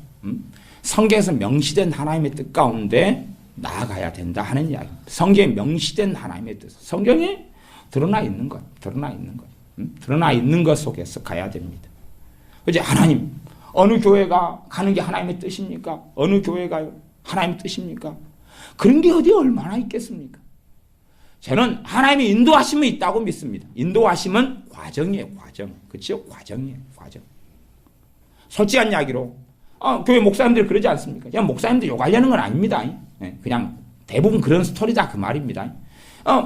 성경에서 명시된 하나님의 뜻 가운데 나아가야 된다 하는 이야기입니다. 성경에 명시된 하나님의 뜻, 성경에 드러나 있는 것, 드러나 있는 것 속에서 가야 됩니다. 이제 하나님, 어느 교회가 가는 게 하나님의 뜻입니까? 어느 교회가요? 하나님의 뜻입니까? 그런 게 어디 얼마나 있겠습니까? 저는 하나님의 인도하심이 있다고 믿습니다. 인도하심은 과정이에요, 과정. 그렇죠? 과정이에요, 과정. 솔직한 이야기로 교회 목사님들 그러지 않습니까? 그냥 목사님들 욕하려는 건 아닙니다. 그냥 대부분 그런 스토리다 그 말입니다.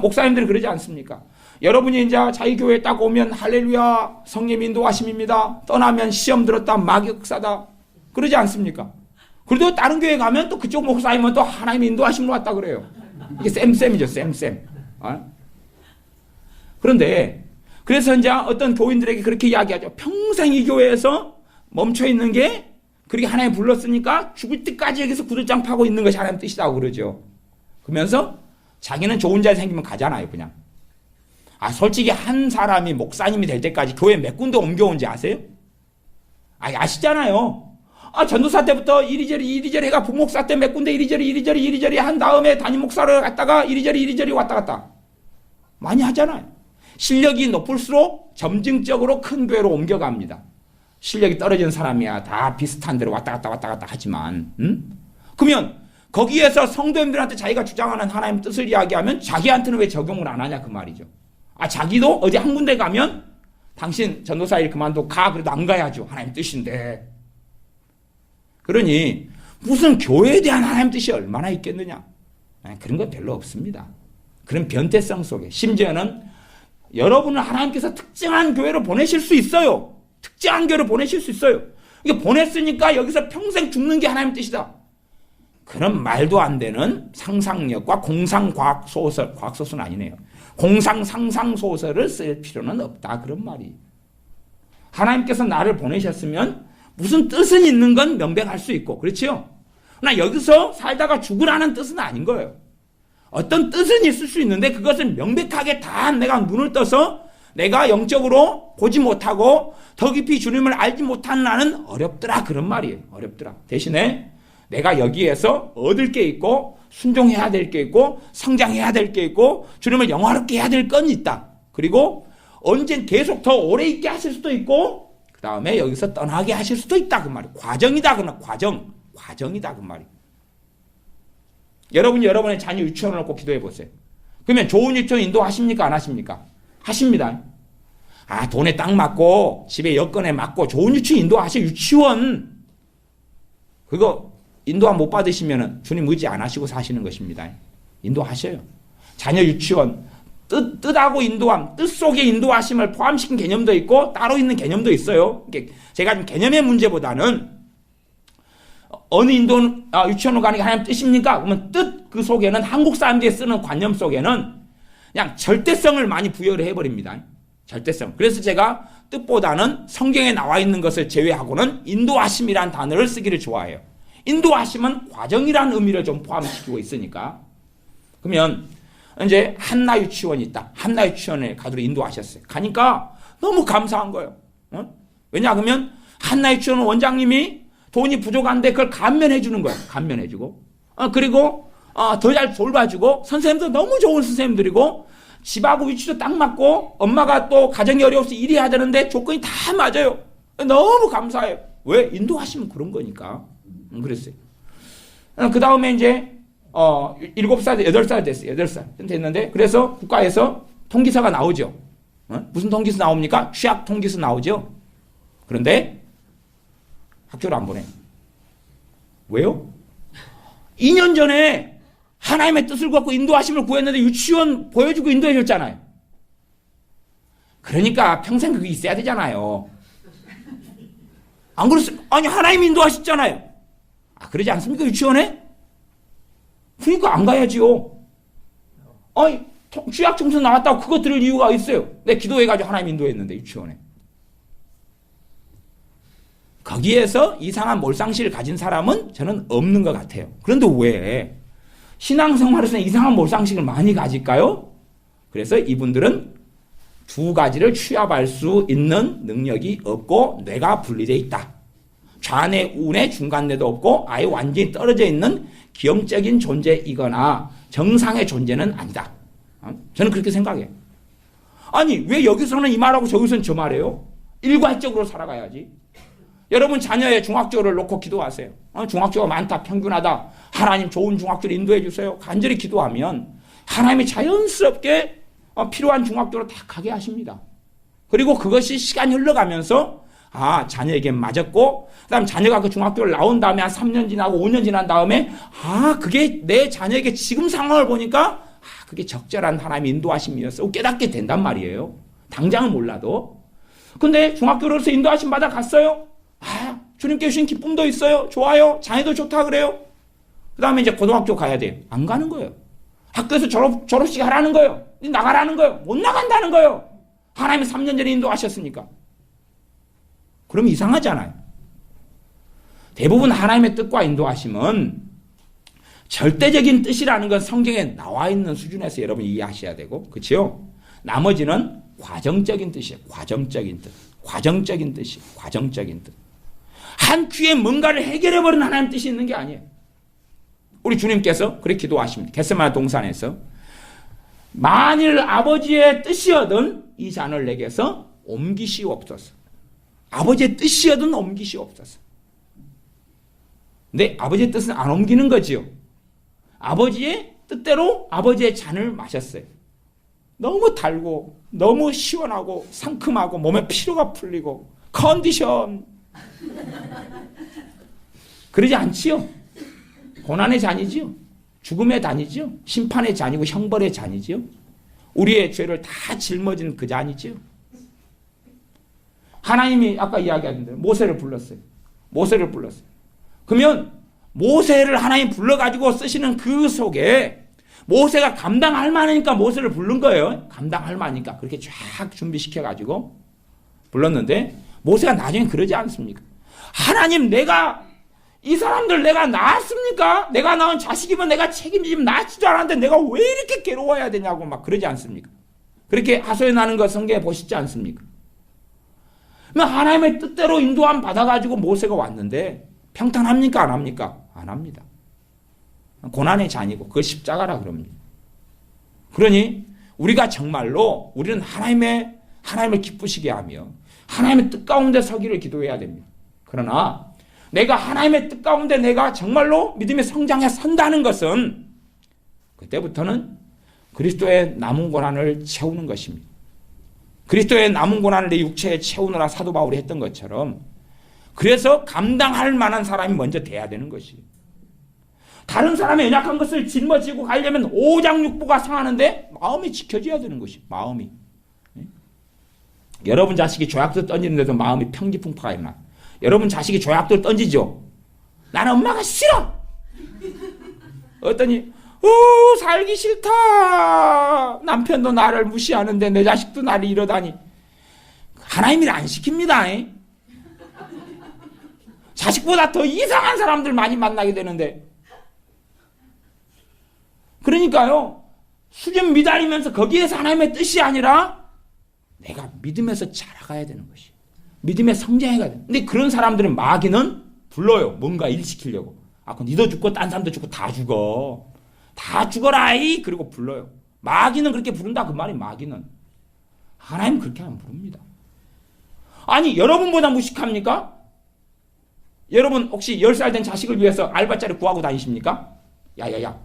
목사님들 그러지 않습니까? 여러분이 이제 자기 교회에 딱 오면 할렐루야 성령 인도하심입니다. 떠나면 시험 들었다 마격사다 그러지 않습니까? 그래도 다른 교회 가면 또 그쪽 목사님은 또 하나님의 인도하심으로 왔다 그래요. 이게 쌤이죠, 쌤. 그런데 그래서 이제 어떤 교인들에게 그렇게 이야기하죠. 평생 이 교회에서 멈춰 있는 게 그렇게 하나님 불렀으니까 죽을 때까지 여기서 구들장 파고 있는 것이 하나님 뜻이라고 그러죠. 그러면서 자기는 좋은 자리 생기면 가잖아요, 그냥. 솔직히 한 사람이 목사님이 될 때까지 교회 몇 군데 옮겨온지 아세요? 아시잖아요. 전도사 때부터 이리저리 해가 부목사 때 몇 군데 이리저리 한 다음에 담임 목사를 갔다가 이리저리 왔다 갔다. 많이 하잖아요. 실력이 높을수록 점증적으로 큰 교회로 옮겨갑니다. 실력이 떨어진 사람이야 다 비슷한 데로 왔다 갔다 하지만 그러면 거기에서 성도님들한테 자기가 주장하는 하나님 뜻을 이야기하면 자기한테는 왜 적용을 안 하냐 그 말이죠. 자기도 어디 한 군데 가면 당신 전도사 일 그만두고 그래도 안 가야죠. 하나님 뜻인데. 그러니 무슨 교회에 대한 하나님 뜻이 얼마나 있겠느냐. 그런 거 별로 없습니다. 그런 변태성 속에 심지어는 여러분을 하나님께서 특정한 교회로 보내실 수 있어요. 특정한 교회로 보내실 수 있어요. 이게 보냈으니까 여기서 평생 죽는 게 하나님 뜻이다. 그런 말도 안 되는 상상력과 공상과학소설, 과학소설은 아니네요. 공상상상소설을 쓸 필요는 없다. 그런 말이. 하나님께서 나를 보내셨으면 무슨 뜻은 있는 건 명백할 수 있고, 그렇지요? 그러나 여기서 살다가 죽으라는 뜻은 아닌 거예요. 어떤 뜻은 있을 수 있는데 그것을 명백하게 다 내가 눈을 떠서 내가 영적으로 보지 못하고 더 깊이 주님을 알지 못한 나는 어렵더라. 그런 말이에요. 어렵더라. 대신에 내가 여기에서 얻을 게 있고 순종해야 될 게 있고 성장해야 될 게 있고 주님을 영화롭게 해야 될 건 있다. 그리고 언젠 계속 더 오래 있게 하실 수도 있고 그 다음에 여기서 떠나게 하실 수도 있다. 그 말이에요. 과정이다. 그러나 과정이다. 그 말이에요. 여러분이 여러분의 자녀 유치원을 놓고 기도해 보세요. 그러면 좋은 유치원 인도하십니까? 안 하십니까? 하십니다. 아, 돈에 딱 맞고 집에 여건에 맞고 좋은 유치원 인도하세요. 유치원 그거 인도함 못 받으시면 주님 의지 안 하시고 사시는 것입니다. 인도하셔요. 자녀 유치원 뜻하고 인도함, 뜻 속에 인도하심을 포함시킨 개념도 있고 따로 있는 개념도 있어요. 제가 지금 개념의 문제보다는 어느 유치원을 가는 게 하나님 뜻입니까? 그러면 뜻 그 속에는 한국 사람들이 쓰는 관념 속에는 그냥 절대성을 많이 부여를 해버립니다. 절대성. 그래서 제가 뜻보다는 성경에 나와 있는 것을 제외하고는 인도하심이라는 단어를 쓰기를 좋아해요. 인도하심은 과정이라는 의미를 좀 포함시키고 있으니까. 그러면 이제 한나 유치원이 있다. 한나 유치원에 가도록 인도하셨어요. 가니까 너무 감사한 거예요. 왜냐 그러면 한나 유치원 원장님이 돈이 부족한데 그걸 감면해 주는 거예요. 감면해 주고. 그리고 더 잘 돌봐주고 선생님도 너무 좋은 선생님들이고 집하고 위치도 딱 맞고 엄마가 또 가정이 어려워서 일이 해야 되는데 조건이 다 맞아요. 너무 감사해요. 왜? 인도하시면 그런 거니까. 그랬어요. 그 다음에 이제 7살, 8살 됐어요. 8살 됐는데 그래서 국가에서 통지서가 나오죠. 무슨 통지서 나옵니까? 취약 통지서 나오죠. 그런데 학교를 안 보내. 왜요? 2년 전에 하나님의 뜻을 갖고 인도하심을 구했는데 유치원 보여주고 인도해 줬잖아요. 그러니까 평생 그게 있어야 되잖아요. 안 그랬어요? 아니 하나님이 인도하셨잖아요. 그러지 않습니까? 유치원에? 그러니까 안 가야지요. 아니 취약 청소 나왔다고 그거 들을 이유가 있어요. 내 기도해가지고 하나님 인도했는데 유치원에. 거기에서 이상한 몰상식을 가진 사람은 저는 없는 것 같아요. 그런데 왜 신앙생활에서는 이상한 몰상식을 많이 가질까요? 그래서 이분들은 두 가지를 취합할 수 있는 능력이 없고 뇌가 분리되어 있다. 좌뇌, 우뇌, 중간뇌도 없고 아예 완전히 떨어져 있는 기형적인 존재이거나 정상의 존재는 아니다. 저는 그렇게 생각해요. 아니 왜 여기서는 이 말하고 저기서는 저 말해요? 일괄적으로 살아가야지. 여러분 자녀의 중학교를 놓고 기도하세요. 중학교가 많다, 평균하다. 하나님 좋은 중학교를 인도해 주세요. 간절히 기도하면 하나님이 자연스럽게 필요한 중학교로 다 가게 하십니다. 그리고 그것이 시간이 흘러가면서 자녀에게 맞았고 그 다음 자녀가 그 중학교를 나온 다음에 한 3년 지나고 5년 지난 다음에 그게 내 자녀에게 지금 상황을 보니까 그게 적절한 하나님의 인도하심이었어. 깨닫게 된단 말이에요. 당장은 몰라도. 근데 중학교로서 인도하심 받아 갔어요. 주님께 주신 기쁨도 있어요. 좋아요. 자녀도 좋다 그래요. 그 다음에 이제 고등학교 가야 돼요. 안 가는 거예요. 학교에서 졸업식 하라는 거예요. 나가라는 거예요. 못 나간다는 거예요. 하나님이 3년 전에 인도하셨으니까. 그럼 이상하잖아요. 대부분 하나님의 뜻과 인도하심은 절대적인 뜻이라는 건 성경에 나와 있는 수준에서 여러분 이해하셔야 되고, 그렇죠? 나머지는 과정적인 뜻이에요. 과정적인 뜻. 과정적인 뜻이에요. 과정적인 뜻. 한 큐에 뭔가를 해결해버리는 하나님 뜻이 있는 게 아니에요. 우리 주님께서 그렇게 기도하십니다. 겟세마네 동산에서 만일 아버지의 뜻이거든 이 잔을 내게서 옮기시옵소서. 아버지의 뜻이거든 옮기시옵소서. 근데 아버지의 뜻은 안 옮기는 거지요. 아버지의 뜻대로 아버지의 잔을 마셨어요. 너무 달고 너무 시원하고 상큼하고 몸에 피로가 풀리고 컨디션 그러지 않지요. 고난의 잔이지요. 죽음의 잔이지요. 심판의 잔이고 형벌의 잔이지요. 우리의 죄를 다 짊어진 그 잔이지요. 하나님이 아까 이야기하던 대로 모세를 불렀어요. 모세를 불렀어요. 그러면 모세를 하나님 불러가지고 쓰시는 그 속에 모세가 감당할 만하니까 모세를 부른 거예요. 감당할 만하니까 그렇게 쫙 준비시켜가지고 불렀는데 모세가 나중에 그러지 않습니까? 하나님, 내가 이 사람들 내가 낳았습니까? 내가 낳은 자식이면 내가 책임지면 낳지도 않았는데 내가 왜 이렇게 괴로워야 되냐고 막 그러지 않습니까? 그렇게 하소연하는 거 성경에 보시지 않습니까? 하나님의 뜻대로 인도함 받아가지고 모세가 왔는데 평탄합니까? 안 합니까? 안 합니다. 고난의 잔이고 그걸 십자가라 그럽니다. 그러니 우리가 정말로 우리는 하나님을 기쁘시게 하며 하나님의 뜻 가운데 서기를 기도해야 됩니다. 그러나 내가 하나님의 뜻 가운데 내가 정말로 믿음의 성장에 선다는 것은 그때부터는 그리스도의 남은 고난을 채우는 것입니다. 그리스도의 남은 고난을 내 육체에 채우느라 사도 바울이 했던 것처럼 그래서 감당할 만한 사람이 먼저 돼야 되는 것이에요. 다른 사람의 연약한 것을 짊어지고 가려면 오장육부가 상하는데 마음이 지켜져야 되는 것이에요. 마음이. 여러분 자식이 조약돌 던지는데도 마음이 평지풍파가 일어나. 여러분 자식이 조약돌 던지죠. 나는 엄마가 싫어. 어떠니 살기 싫다. 남편도 나를 무시하는데 내 자식도 나를 이러다니. 하나님이 안 시킵니다. 자식보다 더 이상한 사람들 많이 만나게 되는데. 그러니까요. 수준 미달이면서 거기에서 하나님의 뜻이 아니라 내가 믿음에서 자라가야 되는 것이. 믿음의 성장해가야 돼. 근데 그런 사람들은 마귀는 불러요. 뭔가 일시키려고. 그럼 니도 죽고 딴 사람도 죽고 다 죽어. 다 죽어라이. 그리고 불러요. 마귀는 그렇게 부른다 그 말이 마귀는. 하나님 그렇게 안 부릅니다. 아니 여러분보다 무식합니까? 여러분 혹시 10살 된 자식을 위해서 알바자리 구하고 다니십니까? 야야야.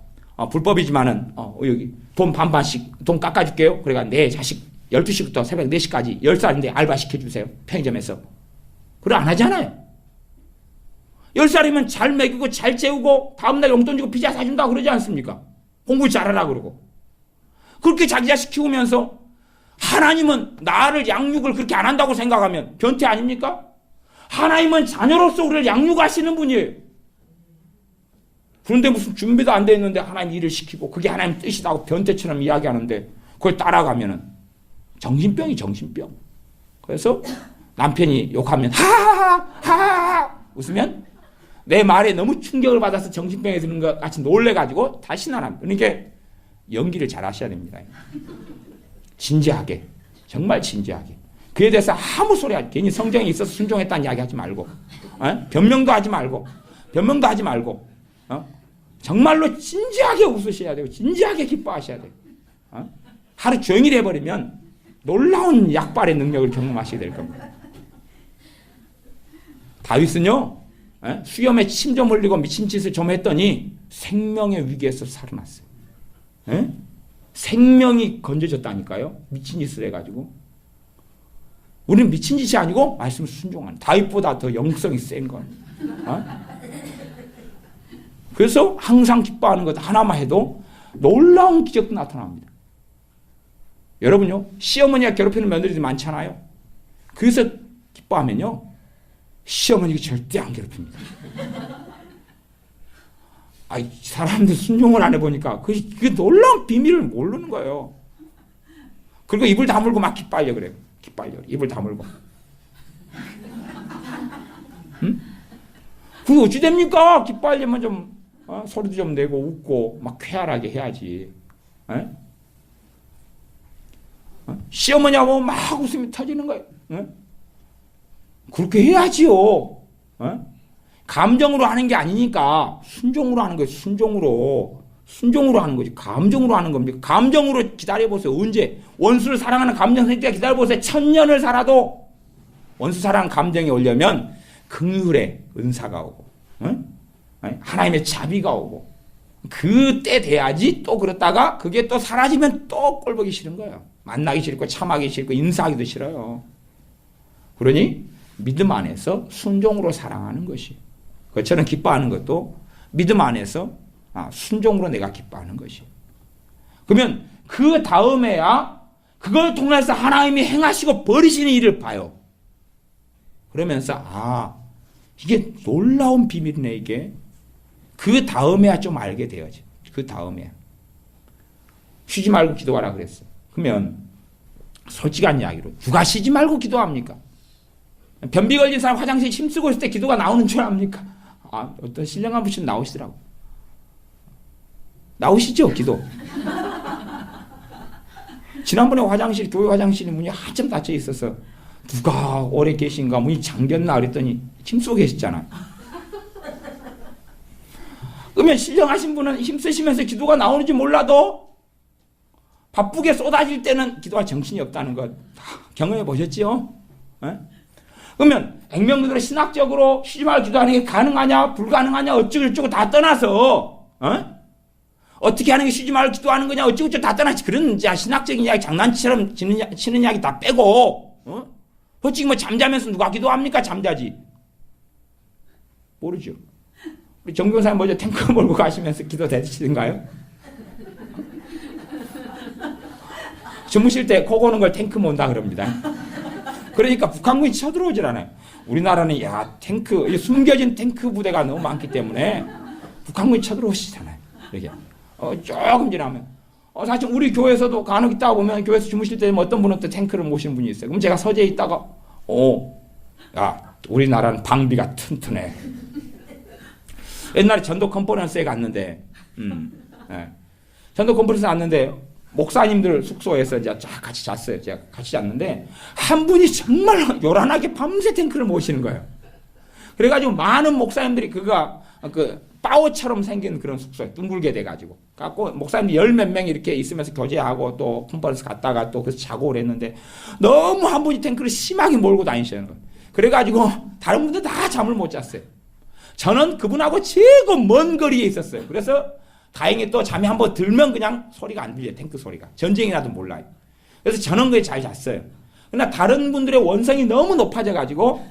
불법이지만은 여기 돈 반반씩 돈 깎아줄게요. 그러니까 내 자식 12시부터 새벽 4시까지 10살인데 알바 시켜주세요. 편의점에서. 그래 안 하잖아요. 10살이면 잘 먹이고 잘 재우고 다음날 용돈 주고 피자 사준다고 그러지 않습니까? 공부 잘하라 그러고. 그렇게 자기 자식 키우면서 하나님은 나를 양육을 그렇게 안 한다고 생각하면 변태 아닙니까? 하나님은 자녀로서 우리를 양육하시는 분이에요. 그런데 무슨 준비도 안 돼 있는데 하나님 일을 시키고 그게 하나님 뜻이라고 변태처럼 이야기하는데 그걸 따라가면은 정신병이 정신병. 그래서 남편이 욕하면 하하하 웃으면 내 말에 너무 충격을 받아서 정신병에 드는 것 같이 놀래가지고 다시는 안 합니다. 그러니까 연기를 잘 하셔야 됩니다. 진지하게, 정말 진지하게. 그에 대해서 아무 소리 하지. 괜히 성경에 있어서 순종했다는 이야기 하지 말고, 변명도 하지 말고, 정말로 진지하게 웃으셔야 되고, 진지하게 기뻐하셔야 돼요. 하루 종일 해버리면 놀라운 약발의 능력을 경험하시게 될 겁니다. 다윗은요, 수염에 침 좀 흘리고 미친 짓을 좀 했더니 생명의 위기에서 살아났어요. 생명이 건져졌다니까요. 미친 짓을 해가지고. 우리는 미친 짓이 아니고 말씀을 순종하는 다윗보다 더 영성이 센 건. 그래서 항상 기뻐하는 것 하나만 해도 놀라운 기적도 나타납니다. 여러분요, 시어머니가 괴롭히는 며느리들이 많잖아요. 그래서 기뻐하면요, 시어머니가 절대 안 괴롭힙니다. 사람들 순종을 안 해보니까 그 놀라운 비밀을 모르는 거예요. 그리고 입을 다물고 막 기뻐하려 그래요. 입을 다물고. 그게 어찌 됩니까? 기뻐하려면 좀 소리도 좀 내고 웃고 막 쾌활하게 해야지. 시어머니하고 막 웃음이 터지는 거예요. 그렇게 해야지요. 감정으로 하는 게 아니니까 순종으로 하는 거예요. 순종으로 하는 거지. 감정으로 하는 겁니까? 감정으로 기다려보세요. 언제? 원수를 사랑하는 감정 생기가 기다려보세요. 1000년을 살아도 원수 사랑 감정이 오려면 긍휼의 은사가 오고, 하나님의 자비가 오고, 그때 돼야지. 또 그렇다가 그게 또 사라지면 또 꼴보기 싫은 거예요. 만나기 싫고 참하기 싫고 인사하기도 싫어요. 그러니 믿음 안에서 순종으로 사랑하는 것이, 그처럼 기뻐하는 것도 믿음 안에서 순종으로 내가 기뻐하는 것이. 그러면 그 다음에야 그걸 통해서 하나님이 행하시고 버리시는 일을 봐요. 그러면서 이게 놀라운 비밀이네, 이게. 그 다음에야 좀 알게 되어지. 그 다음에. 쉬지 말고 기도하라 그랬어. 그러면 솔직한 이야기로 누가 쉬지 말고 기도합니까? 변비 걸린 사람 화장실 힘쓰고 있을 때 기도가 나오는 줄 압니까? 아, 어떤 신령한 분이 나오시더라고. 나오시죠, 기도. 지난번에 화장실, 교회 화장실 문이 한참 닫혀 있어서 누가 오래 계신가 문이 잠겼나 그랬더니 힘쓰고 계셨잖아. 그러면 신령하신 분은 힘쓰시면서 기도가 나오는지 몰라도 바쁘게 쏟아질 때는 기도할 정신이 없다는 것 경험해 보셨지요? 에? 그러면 액면그대로 신학적으로 쉬지 말고 기도하는 게 가능하냐 불가능하냐 어쩌고저쩌고 다 떠나서 어떻게 하는 게 쉬지 말고 기도하는 거냐 어쩌고저쩌고 다 떠나서 그런 신학적인 이야기 장난치처럼 치는 이야기 다 빼고 솔직히 뭐 잠자면서 누가 기도합니까? 잠자지. 모르죠. 우리 정교사님 먼저 탱크 몰고 가시면서 기도 되시던가요? 주무실 때 코 고는 걸 탱크 몬다 그럽니다. 그러니까 북한군이 쳐들어오질 않아요. 우리나라는 탱크, 숨겨진 탱크 부대가 너무 많기 때문에 북한군이 쳐들어오시잖아요. 이렇게. 조금 지나면. 사실 우리 교회에서도 간혹 있다가 보면 교회에서 주무실 때 어떤 분은 또 탱크를 모시는 분이 있어요. 그럼 제가 서재에 있다가, 우리나라는 방비가 튼튼해. 옛날에 전도 컨퍼런스에 갔는데, 전도 컨퍼런스에 갔는데, 목사님들 숙소에서 이제 쫙 같이 잤어요. 제가 같이 잤는데, 한 분이 정말 요란하게 밤새 탱크를 모시는 거예요. 그래가지고 많은 목사님들이 파워처럼 생긴 그런 숙소에 둥글게 돼가지고. 갖고 목사님들 열 몇 명 이렇게 있으면서 교제하고 또 컨퍼런스 갔다가 또 그래서 자고 그랬는데, 너무 한 분이 탱크를 심하게 몰고 다니시는 거예요. 그래가지고 다른 분들 다 잠을 못 잤어요. 저는 그분하고 최고 먼 거리에 있었어요. 그래서 다행히 또 잠이 한번 들면 그냥 소리가 안 들려요. 탱크 소리가. 전쟁이라도 몰라요. 그래서 저는 그게 잘 잤어요. 그러나 다른 분들의 원성이 너무 높아져가지고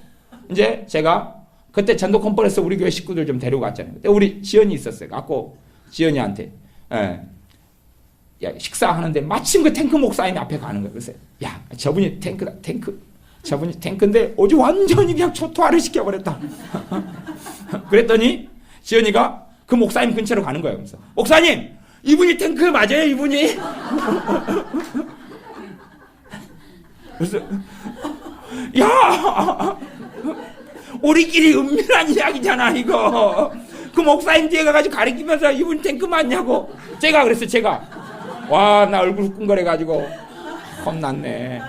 이제 제가 그때 전도 컨퍼런스 우리 교회 식구들 좀 데리고 갔잖아요. 그때 우리 지연이 있었어요. 갖고 지연이한테 식사하는데 마침 그 탱크 목사님이 앞에 가는 거예요. 그래서 저분이 탱크다. 저분이 탱크인데 어제 완전히 그냥 초토화를 시켜버렸다. 그랬더니 지연이가 그 목사님 근처로 가는 거예요. 그래서 목사님 이분이 탱크 맞아요 이분이? 그래서 우리끼리 은밀한 이야기잖아 이거. 그 목사님 뒤에 가가지고 가리키면서 이분 탱크 맞냐고. 제가 나 얼굴 후끈거려가지고 겁났네.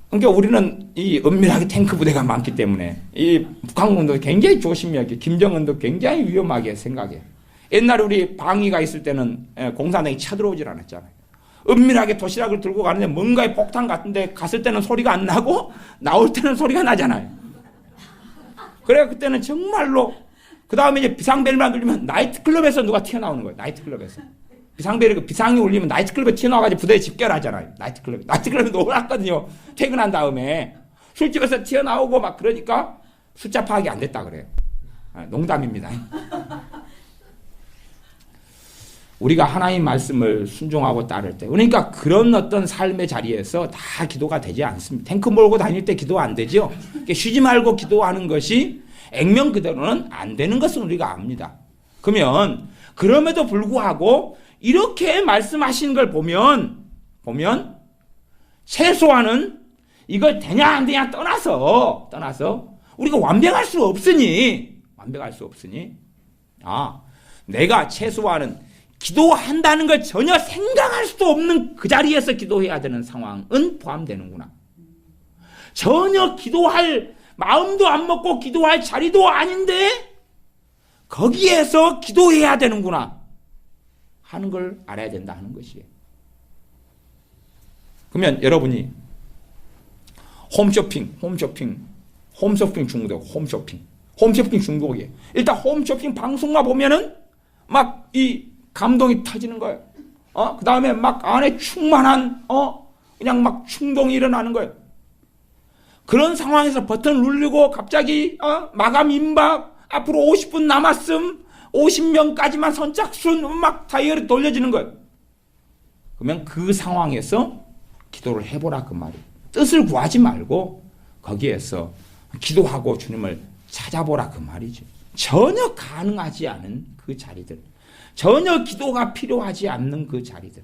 그러니까 우리는 이 은밀하게 탱크 부대가 많기 때문에 이 북한군도 굉장히 조심하게 김정은도 굉장히 위험하게 생각해. 옛날에 우리 방위가 있을 때는 공산당이 쳐들어오질 않았잖아요. 은밀하게 도시락을 들고 가는데 뭔가의 폭탄 같은데 갔을 때는 소리가 안 나고 나올 때는 소리가 나잖아요. 그래 그때는 정말로 그 다음에 이제 비상벨만 들리면 나이트클럽에서 누가 튀어나오는 거예요. 나이트클럽에서. 비상이 울리면 나이트클럽에 튀어나와가지고 부대에 집결하잖아요. 나이트클럽에 놀았거든요. 퇴근한 다음에. 술집에서 튀어나오고 막 그러니까 숫자 파악이 안 됐다 그래요. 농담입니다. 우리가 하나님 말씀을 순종하고 따를 때, 그러니까 그런 어떤 삶의 자리에서 다 기도가 되지 않습니다. 탱크 몰고 다닐 때 기도 안 되죠. 쉬지 말고 기도하는 것이 액면 그대로는 안 되는 것은 우리가 압니다. 그러면 그럼에도 불구하고 이렇게 말씀하시는 걸 보면 최소한은 이걸 되냐 안 되냐 떠나서 우리가 완벽할 수 없으니 내가 최소한은 기도한다는 걸 전혀 생각할 수도 없는 그 자리에서 기도해야 되는 상황은 포함되는구나. 전혀 기도할 마음도 안 먹고 기도할 자리도 아닌데 거기에서 기도해야 되는구나 하는 걸 알아야 된다 하는 것이에요. 그러면 여러분이 홈쇼핑 중독이에요. 일단 홈쇼핑 방송만 보면은 막 이 감동이 터지는 거예요. 그 다음에 막 안에 충만한 그냥 막 충동이 일어나는 거예요. 그런 상황에서 버튼 누르고 갑자기 마감 임박 앞으로 50분 남았음 50명까지만 선착순 막 다이어리 돌려지는 거예요. 그러면 그 상황에서 기도를 해보라 그 말이에요. 뜻을 구하지 말고 거기에서 기도하고 주님을 찾아보라 그 말이죠. 전혀 가능하지 않은 그 자리들, 전혀 기도가 필요하지 않는 그 자리들.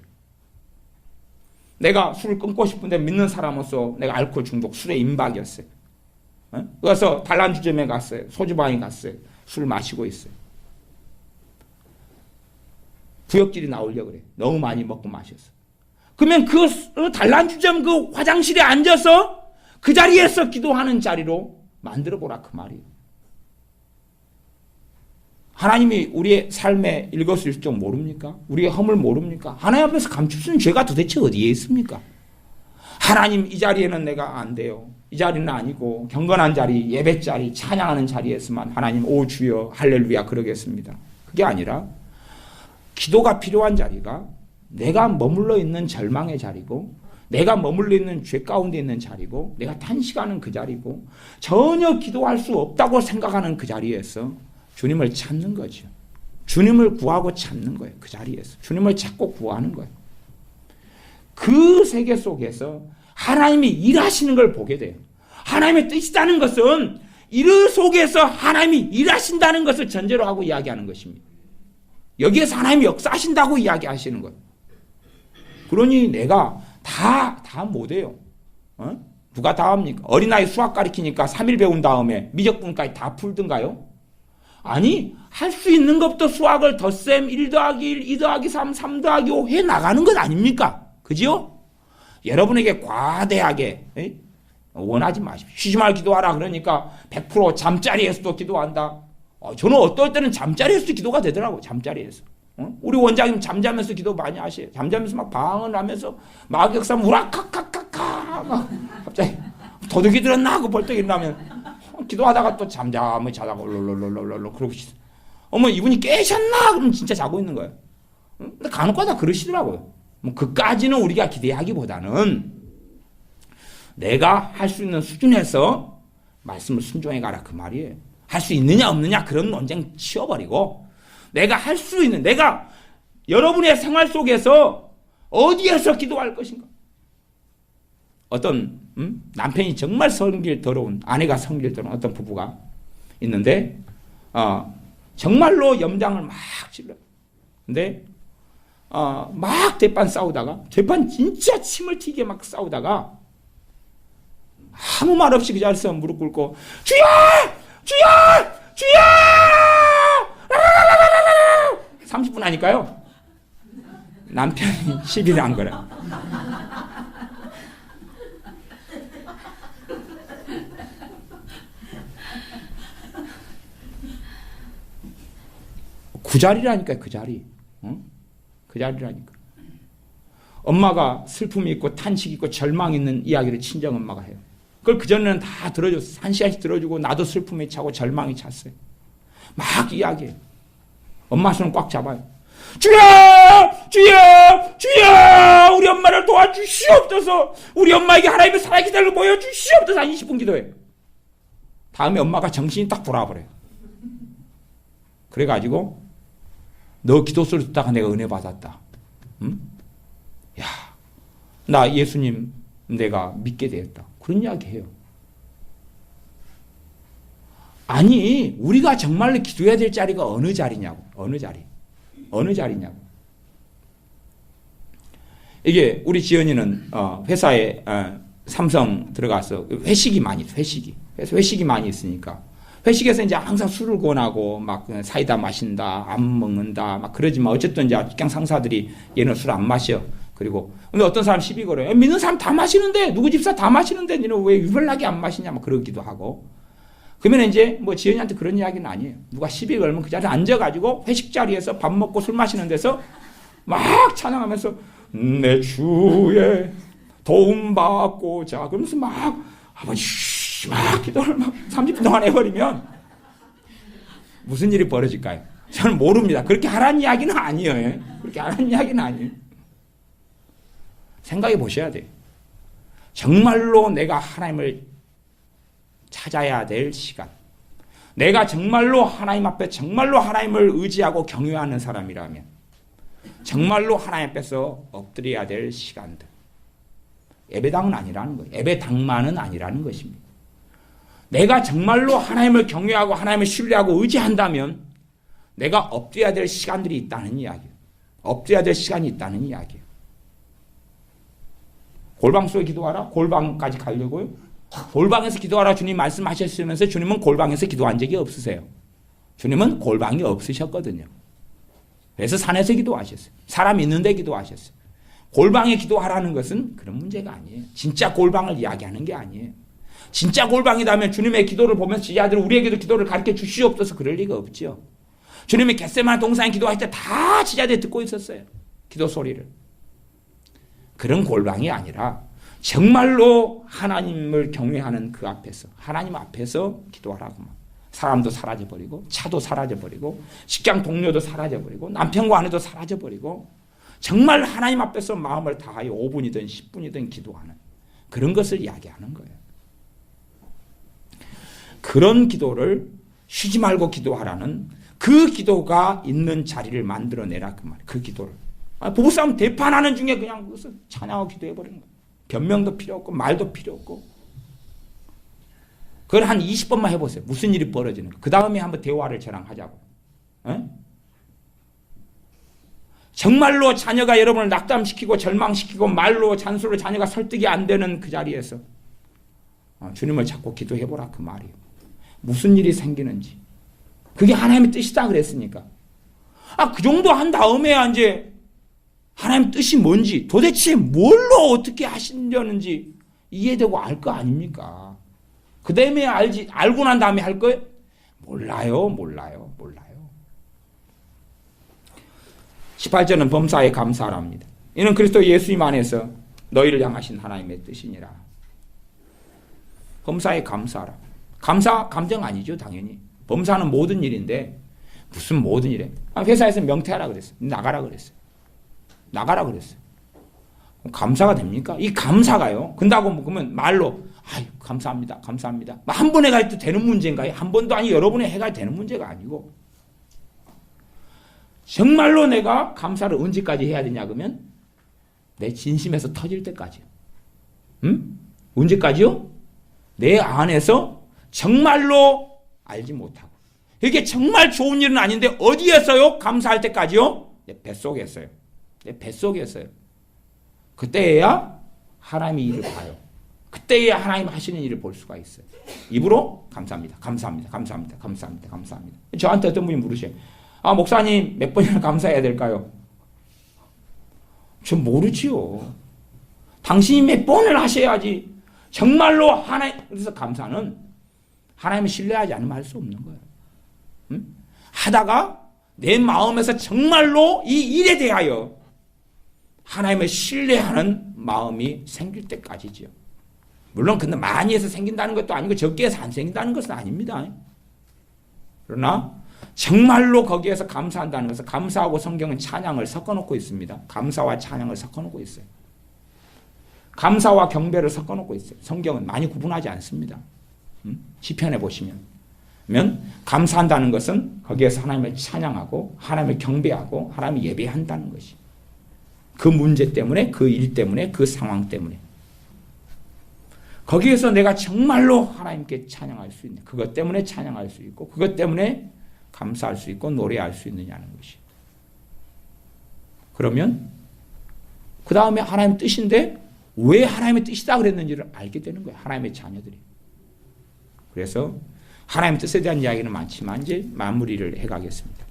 내가 술을 끊고 싶은데 믿는 사람으로서 내가 알코올 중독, 술에 임박이었어요. 그래서 단란주점에 갔어요. 소주방에 갔어요. 술 마시고 있어요. 구역질이 나오려고 그래. 너무 많이 먹고 마셨어. 그러면 그 단란주점 그 화장실에 앉아서 그 자리에서 기도하는 자리로 만들어보라 그 말이에요. 하나님이 우리의 삶의 일거수일투족 모릅니까? 우리의 허물 모릅니까? 하나님 앞에서 감출 수 있는 죄가 도대체 어디에 있습니까? 하나님 이 자리에는 내가 안 돼요. 이 자리는 아니고 경건한 자리, 예배 자리, 찬양하는 자리에서만 하나님 오 주여 할렐루야 그러겠습니다. 그게 아니라 기도가 필요한 자리가 내가 머물러 있는 절망의 자리고 내가 머물러 있는 죄 가운데 있는 자리고 내가 탄식하는 그 자리고 전혀 기도할 수 없다고 생각하는 그 자리에서 주님을 찾는 거죠. 주님을 구하고 찾는 거예요. 그 자리에서 주님을 찾고 구하는 거예요. 그 세계 속에서 하나님이 일하시는 걸 보게 돼요. 하나님의 뜻이라는 것은 이 속에서 하나님이 일하신다는 것을 전제로 하고 이야기하는 것입니다. 여기에서 하나님이 역사하신다고 이야기하시는 거예요. 그러니 내가 다 못해요. 누가 다 합니까? 어린아이 수학 가르치니까 3일 배운 다음에 미적분까지 다 풀든가요? 아니, 할 수 있는 것부터 수학을 덧셈 1 더하기 1, 2 더하기 3, 3 더하기 5 해나가는 것 아닙니까? 그죠? 여러분에게 과대하게 원하지 마십시오. 쉬지 말고 기도하라 그러니까 100% 잠자리에서도 기도한다. 저는 어떨 때는 잠자리에서도 기도가 되더라고요. 잠자리에서. 우리 원장님 잠자면서 기도 많이 하셔요. 잠자면서 막 방언을 하면서 마귀역삼 우락카카카카 막 갑자기 도둑이 들었나 하고 벌떡 일어나면 기도하다가 또 잠잠을 자다가 롤롤롤롤롤 그러고 있어요. 어머 이분이 깨셨나? 그럼 진짜 자고 있는 거예요. 근데 간혹가다 그러시더라고요. 뭐 그까지는 우리가 기대하기보다는 내가 할 수 있는 수준에서 말씀을 순종해 가라 그 말이에요. 할 수 있느냐 없느냐 그런 논쟁 치워버리고 내가 할 수 있는 내가 여러분의 생활 속에서 어디에서 기도할 것인가? 어떤 남편이 정말 성질 더러운 아내가 성질 더러운 어떤 부부가 있는데 정말로 염장을 막 질러. 근데 막 대판 싸우다가 대판 진짜 침을 튀게 막 싸우다가 아무 말 없이 그 자리에서 무릎 꿇고 주여! 주여! 주여! 30분 하니까요. 남편이 시비를 한 거라. 그 자리라니까요. 그 자리. 그 자리라니까. 엄마가 슬픔이 있고 탄식이 있고 절망이 있는 이야기를 친정엄마가 해요. 그걸 그전에는 다 들어줬어요. 한 시간씩 들어주고 나도 슬픔이 차고 절망이 찼어요. 막 이야기해요. 엄마 손을 꽉 잡아요. 주여! 주여! 주여! 우리 엄마를 도와주시옵소서! 우리 엄마에게 하나님의 살아계시다를 보여주시옵소서! 한 20분 기도해요. 다음에 엄마가 정신이 딱 돌아버려요. 그래가지고 너 기도 소리 듣다가 내가 은혜 받았다. 응? 야, 나 예수님 내가 믿게 되었다. 그런 이야기 해요. 아니, 우리가 정말로 기도해야 될 자리가 어느 자리냐고. 어느 자리. 어느 자리냐고. 이게 우리 지연이는 회사에 삼성 들어가서 회식이 많이 있어. 회식이. 그래서 회식이 많이 있으니까 회식에서 이제 항상 술을 권하고 막 사이다 마신다, 안 먹는다, 막 그러지만 어쨌든 이제 직장 상사들이 얘는 술 안 마셔. 그리고 근데 어떤 사람 시비 걸어요. 믿는 사람 다 마시는데 누구 집사 다 마시는데 너는 왜 유별나게 안 마시냐 막 그러기도 하고. 그러면 이제 뭐 지연이한테 그런 이야기는 아니에요. 누가 시비 걸면 그 자리에 앉아가지고 회식 자리에서 밥 먹고 술 마시는 데서 막 찬양하면서 내 주의 도움 받고자 그러면서 막 아버지 막 기도를 막 30분 동안 해버리면 무슨 일이 벌어질까요? 저는 모릅니다. 그렇게 하라는 이야기는 아니에요. 그렇게 하라는 이야기는 아니에요. 생각해 보셔야 돼요. 정말로 내가 하나님을 찾아야 될 시간. 내가 정말로 하나님 앞에 정말로 하나님을 의지하고 경외하는 사람이라면 정말로 하나님 앞에서 엎드려야 될 시간들. 예배당은 아니라는 거예요. 예배당만은 아니라는 것입니다. 내가 정말로 하나님을 경외하고 하나님을 신뢰하고 의지한다면 내가 엎드려야 될 시간들이 있다는 이야기예요. 엎드려야 될 시간이 있다는 이야기예요. 골방 속에 기도하라? 골방까지 가려고요? 골방에서 기도하라 주님 말씀하셨으면서 주님은 골방에서 기도한 적이 없으세요. 주님은 골방이 없으셨거든요. 그래서 산에서 기도하셨어요. 사람 있는데 기도하셨어요. 골방에 기도하라는 것은 그런 문제가 아니에요. 진짜 골방을 이야기하는 게 아니에요. 진짜 골방이라면 주님의 기도를 보면서 제자들 우리에게도 기도를 가르쳐 주시옵소서 그럴 리가 없죠. 주님이 겟세마네 동산에 기도할 때 다 제자들이 듣고 있었어요. 기도 소리를. 그런 골방이 아니라 정말로 하나님을 경외하는 그 앞에서 하나님 앞에서 기도하라고. 사람도 사라져버리고 차도 사라져버리고 직장 동료도 사라져버리고 남편과 아내도 사라져버리고 정말 하나님 앞에서 마음을 다하여 5분이든 10분이든 기도하는 그런 것을 이야기하는 거예요. 그런 기도를 쉬지 말고 기도하라는 그 기도가 있는 자리를 만들어내라 그 말이에요. 그 기도를. 부부싸움 대판하는 중에 그냥 그것을 찬양하고 기도해버리는 거예요. 변명도 필요 없고 말도 필요 없고. 그걸 한 20번만 해보세요. 무슨 일이 벌어지는가. 그 다음에 한번 대화를 저랑 하자고. 에? 정말로 자녀가 여러분을 낙담시키고 절망시키고 말로 잔소리로 자녀가 설득이 안 되는 그 자리에서 주님을 찾고 기도해보라 그 말이에요. 무슨 일이 생기는지. 그게 하나님의 뜻이다 그랬으니까. 그 정도 한 다음에 이제 하나님 뜻이 뭔지 도대체 뭘로 어떻게 하시려는지 이해되고 알 거 아닙니까? 그 다음에 알고 난 다음에 할 거예요? 몰라요. 18절은 범사에 감사하랍니다. 이는 그리스도 예수님 안에서 너희를 향하신 하나님의 뜻이니라. 범사에 감사하라. 감사 감정 아니죠 당연히. 범사는 모든 일인데 무슨 모든 일에. 회사에서 명퇴하라 그랬어요. 나가라 그랬어요. 감사가 됩니까? 이 감사가요. 근다고 그러면 말로 감사합니다. 한 번에 가도 되는 문제인가요? 한 번도 아니 여러 번에 해가 되는 문제가 아니고 정말로 내가 감사를 언제까지 해야 되냐 그러면 내 진심에서 터질 때까지요. 언제까지요? 내 안에서 정말로 알지 못하고 이게 정말 좋은 일은 아닌데 어디에서요? 감사할 때까지요? 내 뱃속에서요. 그때야 하나님의 일을 봐요. 그때야 하나님 하시는 일을 볼 수가 있어요. 입으로 감사합니다. 저한테 어떤 분이 물으셔요. 목사님 몇 번이나 감사해야 될까요? 저 모르지요. 당신이 몇 번을 하셔야지. 정말로 그래서 감사는 하나님을 신뢰하지 않으면 할 수 없는 거예요. 하다가 내 마음에서 정말로 이 일에 대하여 하나님을 신뢰하는 마음이 생길 때까지지요. 물론 근데 많이 해서 생긴다는 것도 아니고 적게 해서 안 생긴다는 것은 아닙니다. 그러나 정말로 거기에서 감사한다는 것은 감사하고 성경은 찬양을 섞어놓고 있습니다. 감사와 찬양을 섞어놓고 있어요. 감사와 경배를 섞어놓고 있어요. 성경은 많이 구분하지 않습니다. 시편에 보시면 감사한다는 것은 거기에서 하나님을 찬양하고 하나님을 경배하고 하나님을 예배한다는 것이 그 문제 때문에 그 일 때문에 그 상황 때문에 거기에서 내가 정말로 하나님께 찬양할 수 있는 그것 때문에 찬양할 수 있고 그것 때문에 감사할 수 있고 노래할 수 있느냐는 것이. 그러면 그 다음에 하나님의 뜻인데 왜 하나님의 뜻이다 그랬는지를 알게 되는 거예요. 하나님의 자녀들이. 그래서 하나님의 뜻에 대한 이야기는 많지만 이제 마무리를 해가겠습니다.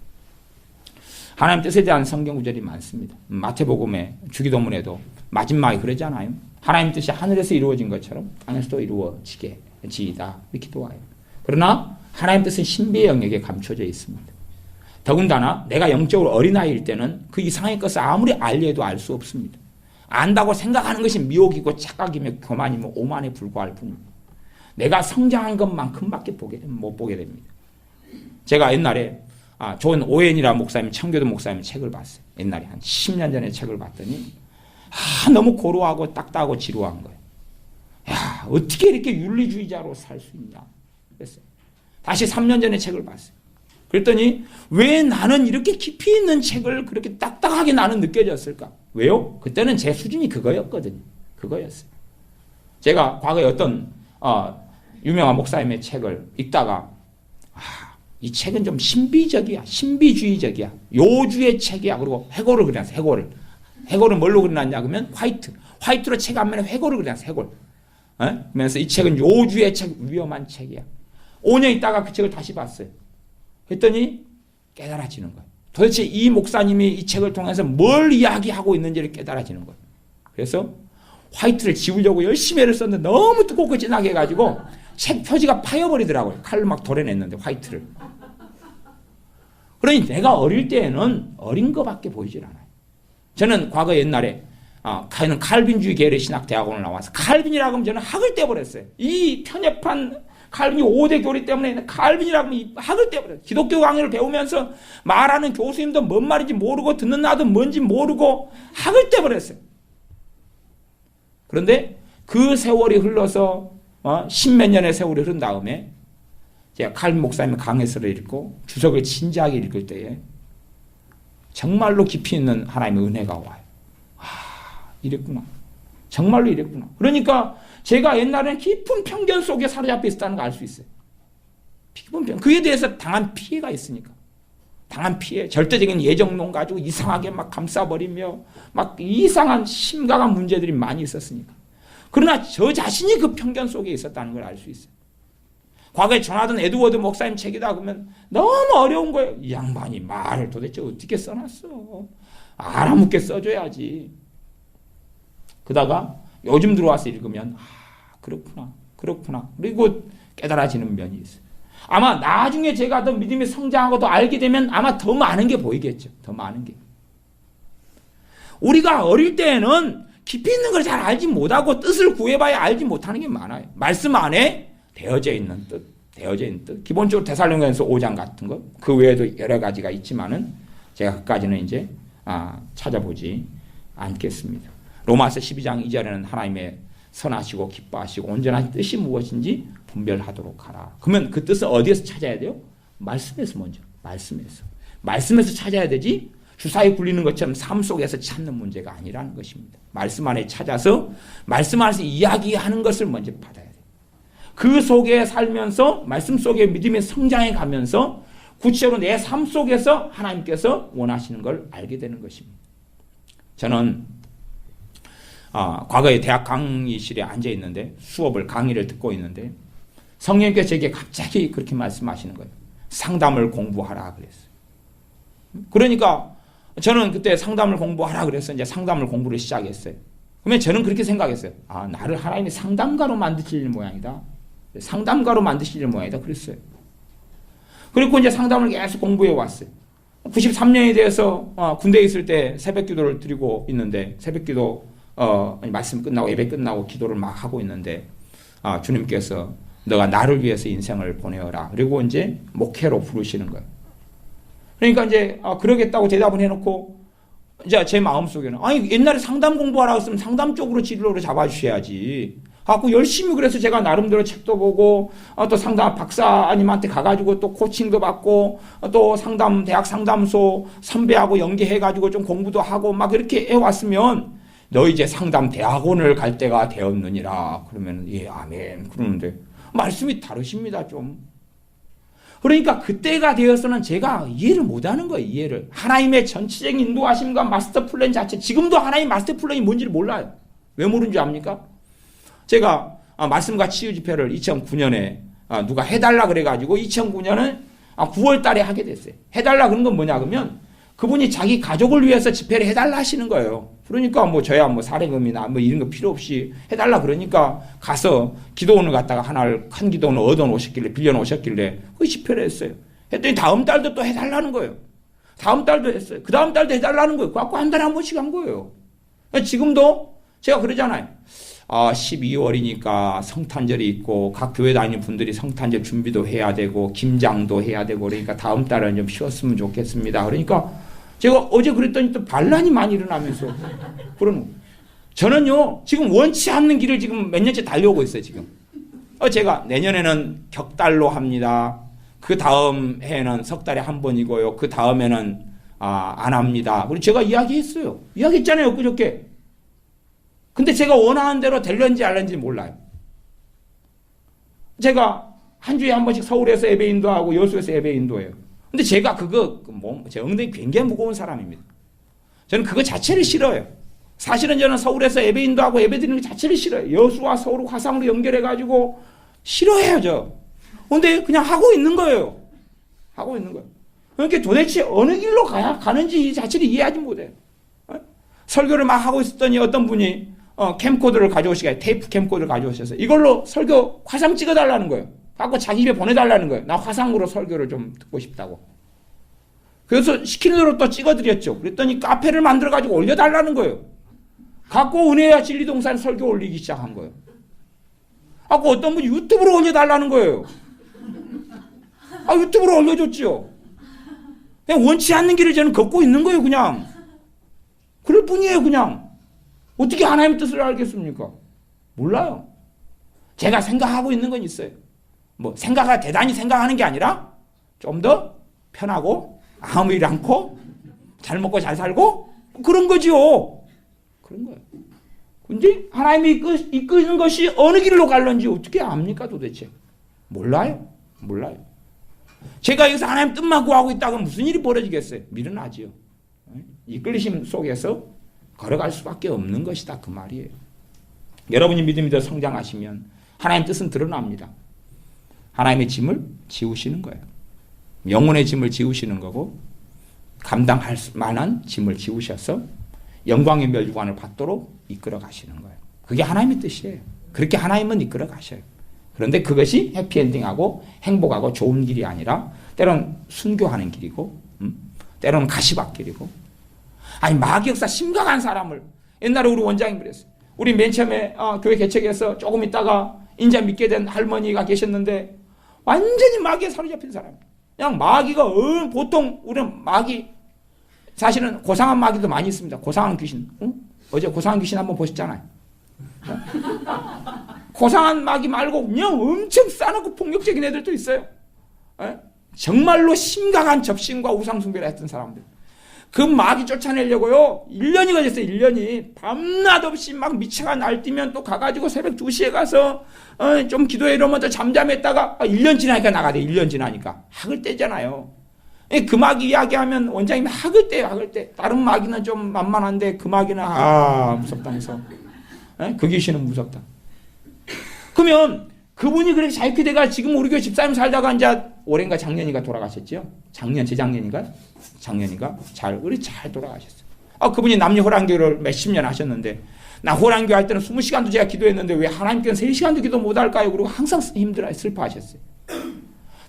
하나님의 뜻에 대한 성경 구절이 많습니다. 마태복음의 주기도문에도 마지막에 그러잖아요. 하나님의 뜻이 하늘에서 이루어진 것처럼 땅에서도 이루어지게 지이다 이렇게 기도해요. 그러나 하나님의 뜻은 신비의 영역에 감춰져 있습니다. 더군다나 내가 영적으로 어린아이일 때는 그 이상의 것을 아무리 알려도 알 수 없습니다. 안다고 생각하는 것이 미혹이고 착각이며 교만이며 오만에 불과할 뿐입니다. 내가 성장한 것만큼밖에 못 보게 됩니다. 제가 옛날에 좋은 오웬이라 목사님, 청교도 목사님 책을 봤어요. 옛날에 한 10년 전에 책을 봤더니 너무 고루하고 딱딱하고 지루한 거예요. 어떻게 이렇게 윤리주의자로 살 수 있냐 그랬어요. 다시 3년 전에 책을 봤어요. 그랬더니 왜 나는 이렇게 깊이 있는 책을 그렇게 딱딱하게 나는 느껴졌을까? 왜요? 그때는 제 수준이 그거였거든요. 그거였어요. 제가 과거에 어떤 유명한 목사님의 책을 읽다가 이 책은 좀 신비적이야. 신비주의적이야. 요주의 책이야. 그리고 회고를 그려놨어. 회고를 뭘로 그려놨냐 그러면 화이트로 책 앞면에 회고를 그려놨어. 회고를. 그러면서 이 책은 요주의 책, 위험한 책이야. 5년 있다가 그 책을 다시 봤어요. 했더니 깨달아지는 거예요. 도대체 이 목사님이 이 책을 통해서 뭘 이야기하고 있는지를 깨달아지는 거예요. 그래서 화이트를 지우려고 열심히 애를 썼는데 너무 두껍고 진하게 해가지고 책 표지가 파여버리더라고요. 칼로 막 도려냈는데 화이트를. 그러니 내가 어릴 때에는 어린 것밖에 보이질 않아요. 저는 과거 옛날에 칼빈주의 계열의 신학대학원을 나와서 칼빈이라고 하면 저는 학을 떼버렸어요. 이 편협한 칼빈이 5대 교리 때문에 칼빈이라고 하면 학을 떼버렸어요. 기독교 강의를 배우면서 말하는 교수님도 뭔 말인지 모르고 듣는 나도 뭔지 모르고 학을 떼버렸어요. 그런데 그 세월이 흘러서 십몇 년의 세월이 흐른 다음에 제가 칼빈 목사님의 강해서를 읽고 주석을 진지하게 읽을 때에 정말로 깊이 있는 하나님의 은혜가 와요. 이랬구나. 정말로 이랬구나. 그러니까 제가 옛날에는 깊은 편견 속에 사로잡혀 있었다는 걸 알 수 있어요. 깊은 편견. 그에 대해서 당한 피해가 있으니까. 당한 피해. 절대적인 예정론 가지고 이상하게 막 감싸버리며 막 이상한 심각한 문제들이 많이 있었으니까. 그러나 저 자신이 그 편견 속에 있었다는 걸 알 수 있어요. 과거에 전하던 에드워드 목사님 책이다 그러면 너무 어려운 거예요. 이 양반이 말을 도대체 어떻게 써놨어. 알아묻게 써줘야지. 그러다가 요즘 들어와서 읽으면 그렇구나. 그리고 깨달아지는 면이 있어요. 아마 나중에 제가 더 믿음이 성장하고 더 알게 되면 아마 더 많은 게 보이겠죠. 더 많은 게. 우리가 어릴 때에는 깊이 있는 걸 잘 알지 못하고 뜻을 구해봐야 알지 못하는 게 많아요. 말씀 안에 되어져 있는 뜻. 기본적으로 데살로니가서 5장 같은 것. 그 외에도 여러 가지가 있지만은 제가 그까지는 이제 찾아보지 않겠습니다. 로마서 12장 2절에는 하나님의 선하시고 기뻐하시고 온전한 뜻이 무엇인지 분별하도록 하라. 그러면 그 뜻을 어디에서 찾아야 돼요? 말씀에서 먼저. 말씀에서 찾아야 되지 주사위 굴리는 것처럼 삶 속에서 찾는 문제가 아니라는 것입니다. 말씀 안에 찾아서 말씀 안에서 이야기하는 것을 먼저 받아야 돼요. 그 속에 살면서 말씀 속에 믿음의 성장해 가면서 구체적으로 내 삶 속에서 하나님께서 원하시는 걸 알게 되는 것입니다. 저는 과거에 대학 강의실에 앉아 있는데 강의를 듣고 있는데 성령님께서 제게 갑자기 그렇게 말씀하시는 거예요. 상담을 공부하라 그랬어요. 그러니까 저는 그때 상담을 공부하라 그래서 이제 상담을 공부를 시작했어요. 그러면 저는 그렇게 생각했어요. 나를 하나님이 상담가로 만드실 모양이다. 상담가로 만드실 모양이다. 그랬어요. 그리고 이제 상담을 계속 공부해 왔어요. 93년에 대해서 군대에 있을 때 새벽 기도를 드리고 있는데 새벽 기도 말씀 끝나고 예배 끝나고 기도를 막 하고 있는데 주님께서 너가 나를 위해서 인생을 보내어라. 그리고 이제 목회로 부르시는 거예요. 그러니까 이제 그러겠다고 대답을 해놓고 이제 제 마음속에는 옛날에 상담 공부하라고 했으면 상담 쪽으로 진로를 잡아주셔야지. 열심히 그래서 제가 나름대로 책도 보고 또 상담 박사님한테 가가지고 또 코칭도 받고 또 대학 상담소 선배하고 연계해가지고 좀 공부도 하고 막 그렇게 해왔으면 너 이제 상담 대학원을 갈 때가 되었느니라. 그러면 예 아멘 그러는데 말씀이 다르십니다 좀. 그러니까 그때가 되어서는 제가 이해를 못하는 거예요. 이해를. 하나님의 전체적인 인도하심과 마스터 플랜 자체. 지금도 하나님 마스터 플랜이 뭔지를 몰라요. 왜 모르는 줄 압니까? 제가 말씀과 치유 집회를 2009년에 누가 해달라 그래가지고 2009년은 9월 달에 하게 됐어요. 해달라 그런 건 뭐냐 그러면 그분이 자기 가족을 위해서 집회를 해달라 하시는 거예요. 그러니까 저야 사례금이나 이런 거 필요 없이 해달라 그러니까 가서 기도원을 갖다가 한 기도원을 빌려 놓으셨길래 그 집회를 했어요. 했더니 다음 달도 또 해달라는 거예요. 다음 달도 했어요. 그 다음 달도 해달라는 거예요. 그래갖고 한 달에 한 번씩 한 거예요. 지금도 제가 그러잖아요. 12월이니까 성탄절이 있고 각 교회 다니는 분들이 성탄절 준비도 해야 되고 김장도 해야 되고 그러니까 다음 달은 좀 쉬었으면 좋겠습니다. 그러니까 제가 어제 그랬더니 또 반란이 많이 일어나면서 저는요 지금 원치 않는 길을 지금 몇 년째 달려오고 있어요. 지금 제가 내년에는 격달로 합니다. 그 다음 해에는 석 달에 한 번이고요. 그 다음에는 안 합니다. 그리고 제가 이야기했어요. 이야기했잖아요 그저께. 근데 제가 원하는 대로 될런지 알런지 몰라요. 제가 한 주에 한 번씩 서울에서 예배 인도하고 여수에서 예배 인도해요. 근데 제가 제 엉덩이 굉장히 무거운 사람입니다. 저는 그거 자체를 싫어요. 사실은 저는 서울에서 예배 인도하고 예배 드리는 것 자체를 싫어요. 여수와 서울 화상으로 연결해가지고 싫어해요, 저. 근데 그냥 하고 있는 거예요. 하고 있는 거예요. 그러니까 도대체 어느 길로 가는지 이 자체를 이해하지 못해요. 설교를 막 하고 있었더니 어떤 분이 캠코더를 가져오시게 테이프 캠코더를 가져오셔서 이걸로 설교 화상 찍어달라는 거예요. 갖고 자기 집에 보내달라는 거예요. 나 화상으로 설교를 좀 듣고 싶다고. 그래서 시키는 대로 또 찍어드렸죠. 그랬더니 카페를 만들어가지고 올려달라는 거예요. 갖고 은혜와 진리동산 설교 올리기 시작한 거예요. 갖고 어떤 분이 유튜브로 올려달라는 거예요. 유튜브로 올려줬지요. 그냥 원치 않는 길을 저는 걷고 있는 거예요, 그냥. 그럴 뿐이에요, 그냥. 어떻게 하나님의 뜻을 알겠습니까? 몰라요. 제가 생각하고 있는 건 있어요. 대단히 생각하는 게 아니라 좀 더 편하고 아무 일 않고 잘 먹고 잘 살고 그런 거지요. 그런 거예요. 근데 하나님이 이끄는 것이 어느 길로 갈런지 어떻게 압니까 도대체? 몰라요. 제가 여기서 하나님 뜻만 구하고 있다고 무슨 일이 벌어지겠어요? 미련하지요. 이끌리심 속에서 걸어갈 수밖에 없는 것이다 그 말이에요. 여러분이 믿음이 더 성장하시면 하나님 뜻은 드러납니다. 하나님의 짐을 지우시는 거예요. 영혼의 짐을 지우시는 거고 감당할 만한 짐을 지우셔서 영광의 멸관을 받도록 이끌어 가시는 거예요. 그게 하나님의 뜻이에요. 그렇게 하나님은 이끌어 가셔요. 그런데 그것이 해피엔딩하고 행복하고 좋은 길이 아니라 때로는 순교하는 길이고 때로는 가시밭길이고 마귀 역사 심각한 사람을 옛날에 우리 원장님 그랬어요. 우리 맨 처음에 교회 개척해서 조금 있다가 인자 믿게 된 할머니가 계셨는데 완전히 마귀에 사로잡힌 사람. 그냥 마귀가 보통 우리는 마귀 사실은 고상한 마귀도 많이 있습니다. 고상한 귀신. 어제 고상한 귀신 한번 보셨잖아요. 고상한 마귀 말고 그냥 엄청 싸놓고 폭력적인 애들도 있어요. 정말로 심각한 접신과 우상숭배를 했던 사람들. 그 마귀 쫓아내려고요. 1년이 걸렸어요. 1년이. 밤낮 없이 막 미쳐가 날뛰면 또 가가지고 새벽 2시에 가서 좀 기도해 이러면서 잠잠했다가 1년 지나니까 나가대. 1년 지나니까. 학을 떼잖아요. 그 마귀 이야기하면 원장님이 학을 떼요. 학을 떼. 다른 마귀는 좀 만만한데 그 마귀는 무섭다 무서워. 그 귀신은 무섭다. 그러면 그분이 그렇게 자유케되가 지금 우리 교회 집사님 살다가 이제 올해인가 작년인가 돌아가셨죠? 재작년인가 잘 돌아가셨어요. 그분이 남녀 호랑교를 몇십 년 하셨는데 나 호랑교 할 때는 20시간도 제가 기도했는데 왜 하나님께는 3시간도 기도 못할까요? 그리고 항상 힘들어요. 슬퍼하셨어요.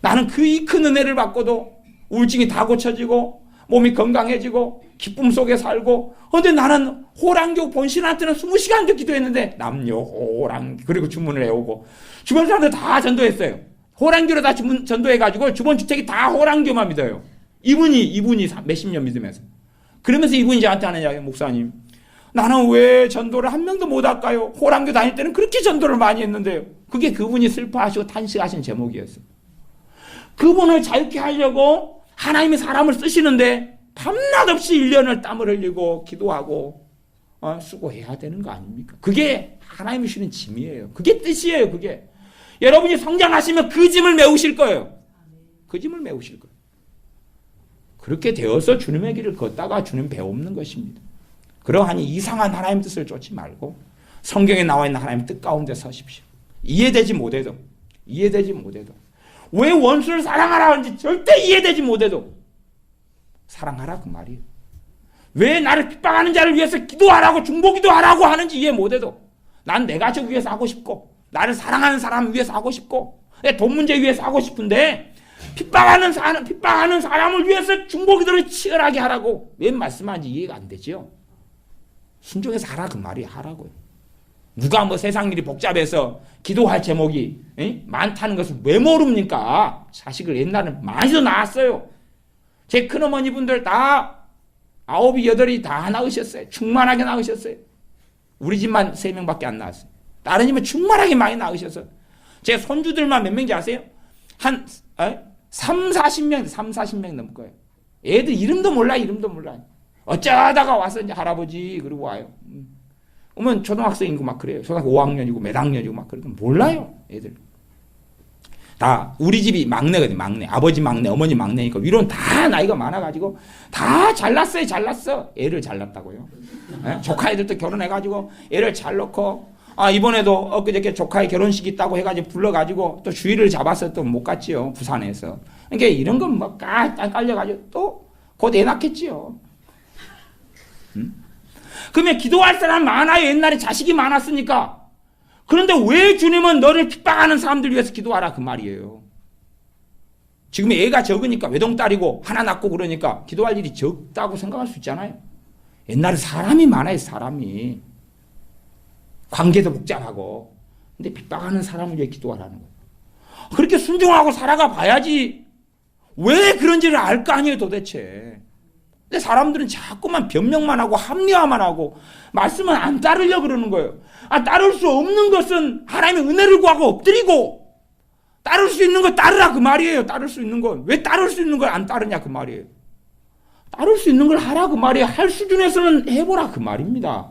나는 이 큰 은혜를 받고도 우울증이 다 고쳐지고 몸이 건강해지고 기쁨 속에 살고 근데 나는 호랑교 본신한테는 20시간도 기도했는데 남녀 호랑교 그리고 주문을 해오고 주변 사람들 다 전도했어요. 호랑교로 다 전도해가지고 주변 주택이 다 호랑교만 믿어요. 이분이 몇십 년 믿으면서 그러면서 이분이 저한테 하는 이야기 목사님 나는 왜 전도를 한 명도 못 할까요? 호랑교 다닐 때는 그렇게 전도를 많이 했는데요. 그게 그분이 슬퍼하시고 탄식하신 제목이었어요. 그분을 자유케 하려고 하나님이 사람을 쓰시는데 밤낮 없이 1년을 땀을 흘리고 기도하고 수고해야 되는 거 아닙니까? 그게 하나님이 주시는 짐이에요. 그게 뜻이에요. 그게 여러분이 성장하시면 그 짐을 메우실 거예요. 그 짐을 메우실 거예요. 그렇게 되어서 주님의 길을 걷다가 주님 배우는 것입니다. 그러하니 이상한 하나님 뜻을 쫓지 말고 성경에 나와 있는 하나님 뜻 가운데 서십시오. 이해되지 못해도 왜 원수를 사랑하라 하는지 절대 이해되지 못해도 사랑하라 그 말이에요. 왜 나를 핍박하는 자를 위해서 기도하라고 중보기도 하라고 하는지 이해 못해도 난 내 가족 위해서 하고 싶고 나를 사랑하는 사람 위해서 하고 싶고 내 돈 문제 위해서 하고 싶은데 핍박하는 사람을 위해서 중보기도를 치열하게 하라고 왜 말씀하는지 이해가 안 되죠. 순종해서 하라 그 말이 하라고요. 누가 세상 일이 복잡해서 기도할 제목이 많다는 것을 왜 모릅니까? 자식을 옛날에 많이도 낳았어요. 제 큰어머니 분들 다 9이 8이 다 낳으셨어요. 충만하게 낳으셨어요. 우리 집만 3명밖에 안 낳았어요. 다른 집은 충만하게 많이 낳으셔서 제 손주들만 몇 명인지 아세요? 한 40명 넘을 거예요. 애들 이름도 몰라. 어쩌다가 와서 이제 할아버지 그러고 와요. 오면 초등학생이고 막 그래요. 초등학교 5학년이고 몇 학년이고 막 그러고 몰라요. 애들. 다 우리 집이 막내거든요. 막내. 아버지 막내, 어머니 막내니까 위로는 다 나이가 많아가지고 다 잘났어요. 잘났어. 애를 잘났다고요. 예? 조카 애들도 결혼해가지고 애를 잘 놓고 이번에도 엊그저께 조카의 결혼식 있다고 해가지고 불러가지고 또 주의를 잡아서 또 못 갔지요. 부산에서. 그러니까 이런 건 뭐 깔려가지고 또 곧 애 낳겠지요. 그러면 기도할 사람 많아요. 옛날에 자식이 많았으니까. 그런데 왜 주님은 너를 핍박하는 사람들 위해서 기도하라 그 말이에요. 지금 애가 적으니까 외동딸이고 하나 낳고 그러니까 기도할 일이 적다고 생각할 수 있잖아요. 옛날에 사람이 많아요. 사람이. 관계도 복잡하고. 근데 핍박하는 사람을 위해 기도하라는 거예요. 그렇게 순종하고 살아가 봐야지 왜 그런지를 알 거 아니에요 도대체. 근데 사람들은 자꾸만 변명만 하고 합리화만 하고 말씀은 안 따르려고 그러는 거예요. 따를 수 없는 것은 하나님의 은혜를 구하고 엎드리고 따를 수 있는 거 따르라 그 말이에요. 따를 수 있는 건. 왜 따를 수 있는 걸 안 따르냐 그 말이에요. 따를 수 있는 걸 하라 그 말이에요. 할 수준에서는 해보라 그 말입니다.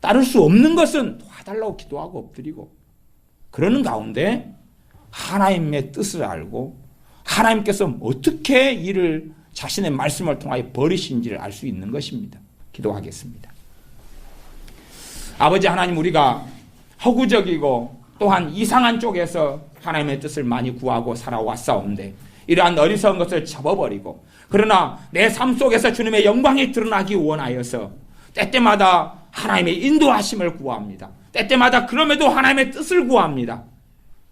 따를 수 없는 것은 도와달라고 기도하고 엎드리고 그러는 가운데 하나님의 뜻을 알고 하나님께서 어떻게 이를 자신의 말씀을 통하여 버리신지를 알 수 있는 것입니다. 기도하겠습니다. 아버지 하나님, 우리가 허구적이고 또한 이상한 쪽에서 하나님의 뜻을 많이 구하고 살아왔사온데 이러한 어리석은 것을 접어버리고 그러나 내 삶 속에서 주님의 영광이 드러나기 원하여서 때때마다 하나님의 인도하심을 구합니다. 때때마다 그럼에도 하나님의 뜻을 구합니다.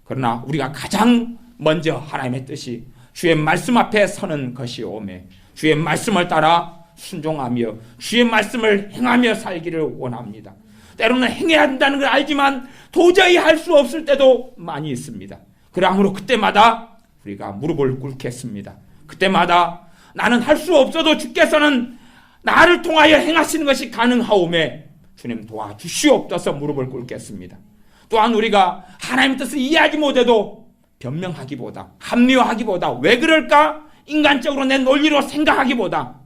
그러나 우리가 가장 먼저 하나님의 뜻이 주의 말씀 앞에 서는 것이오매 주의 말씀을 따라 순종하며 주의 말씀을 행하며 살기를 원합니다. 때로는 행해야 한다는 걸 알지만 도저히 할 수 없을 때도 많이 있습니다. 그러므로 그때마다 우리가 무릎을 꿇겠습니다. 그때마다 나는 할 수 없어도 주께서는 나를 통하여 행하시는 것이 가능하오매 주님 도와주시옵소서 무릎을 꿇겠습니다. 또한 우리가 하나님의 뜻을 이해하지 못해도 변명하기보다 합리화하기보다 왜 그럴까 인간적으로 내 논리로 생각하기보다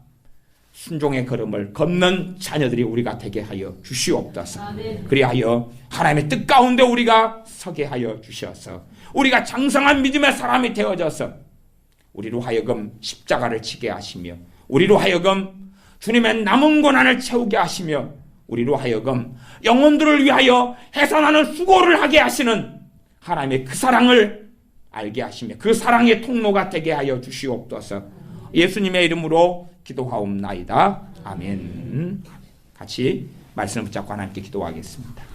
순종의 걸음을 걷는 자녀들이 우리가 되게 하여 주시옵소서. 그리하여 하나님의 뜻 가운데 우리가 서게 하여 주셔서 우리가 장성한 믿음의 사람이 되어져서 우리로 하여금 십자가를 지게 하시며 우리로 하여금 주님의 남은 고난을 채우게 하시며 우리로 하여금 영혼들을 위하여 해산하는 수고를 하게 하시는 하나님의 그 사랑을 알게 하시며 그 사랑의 통로가 되게 하여 주시옵소서. 예수님의 이름으로 기도하옵나이다. 아멘. 같이 말씀을 붙잡고 하나님께 기도하겠습니다.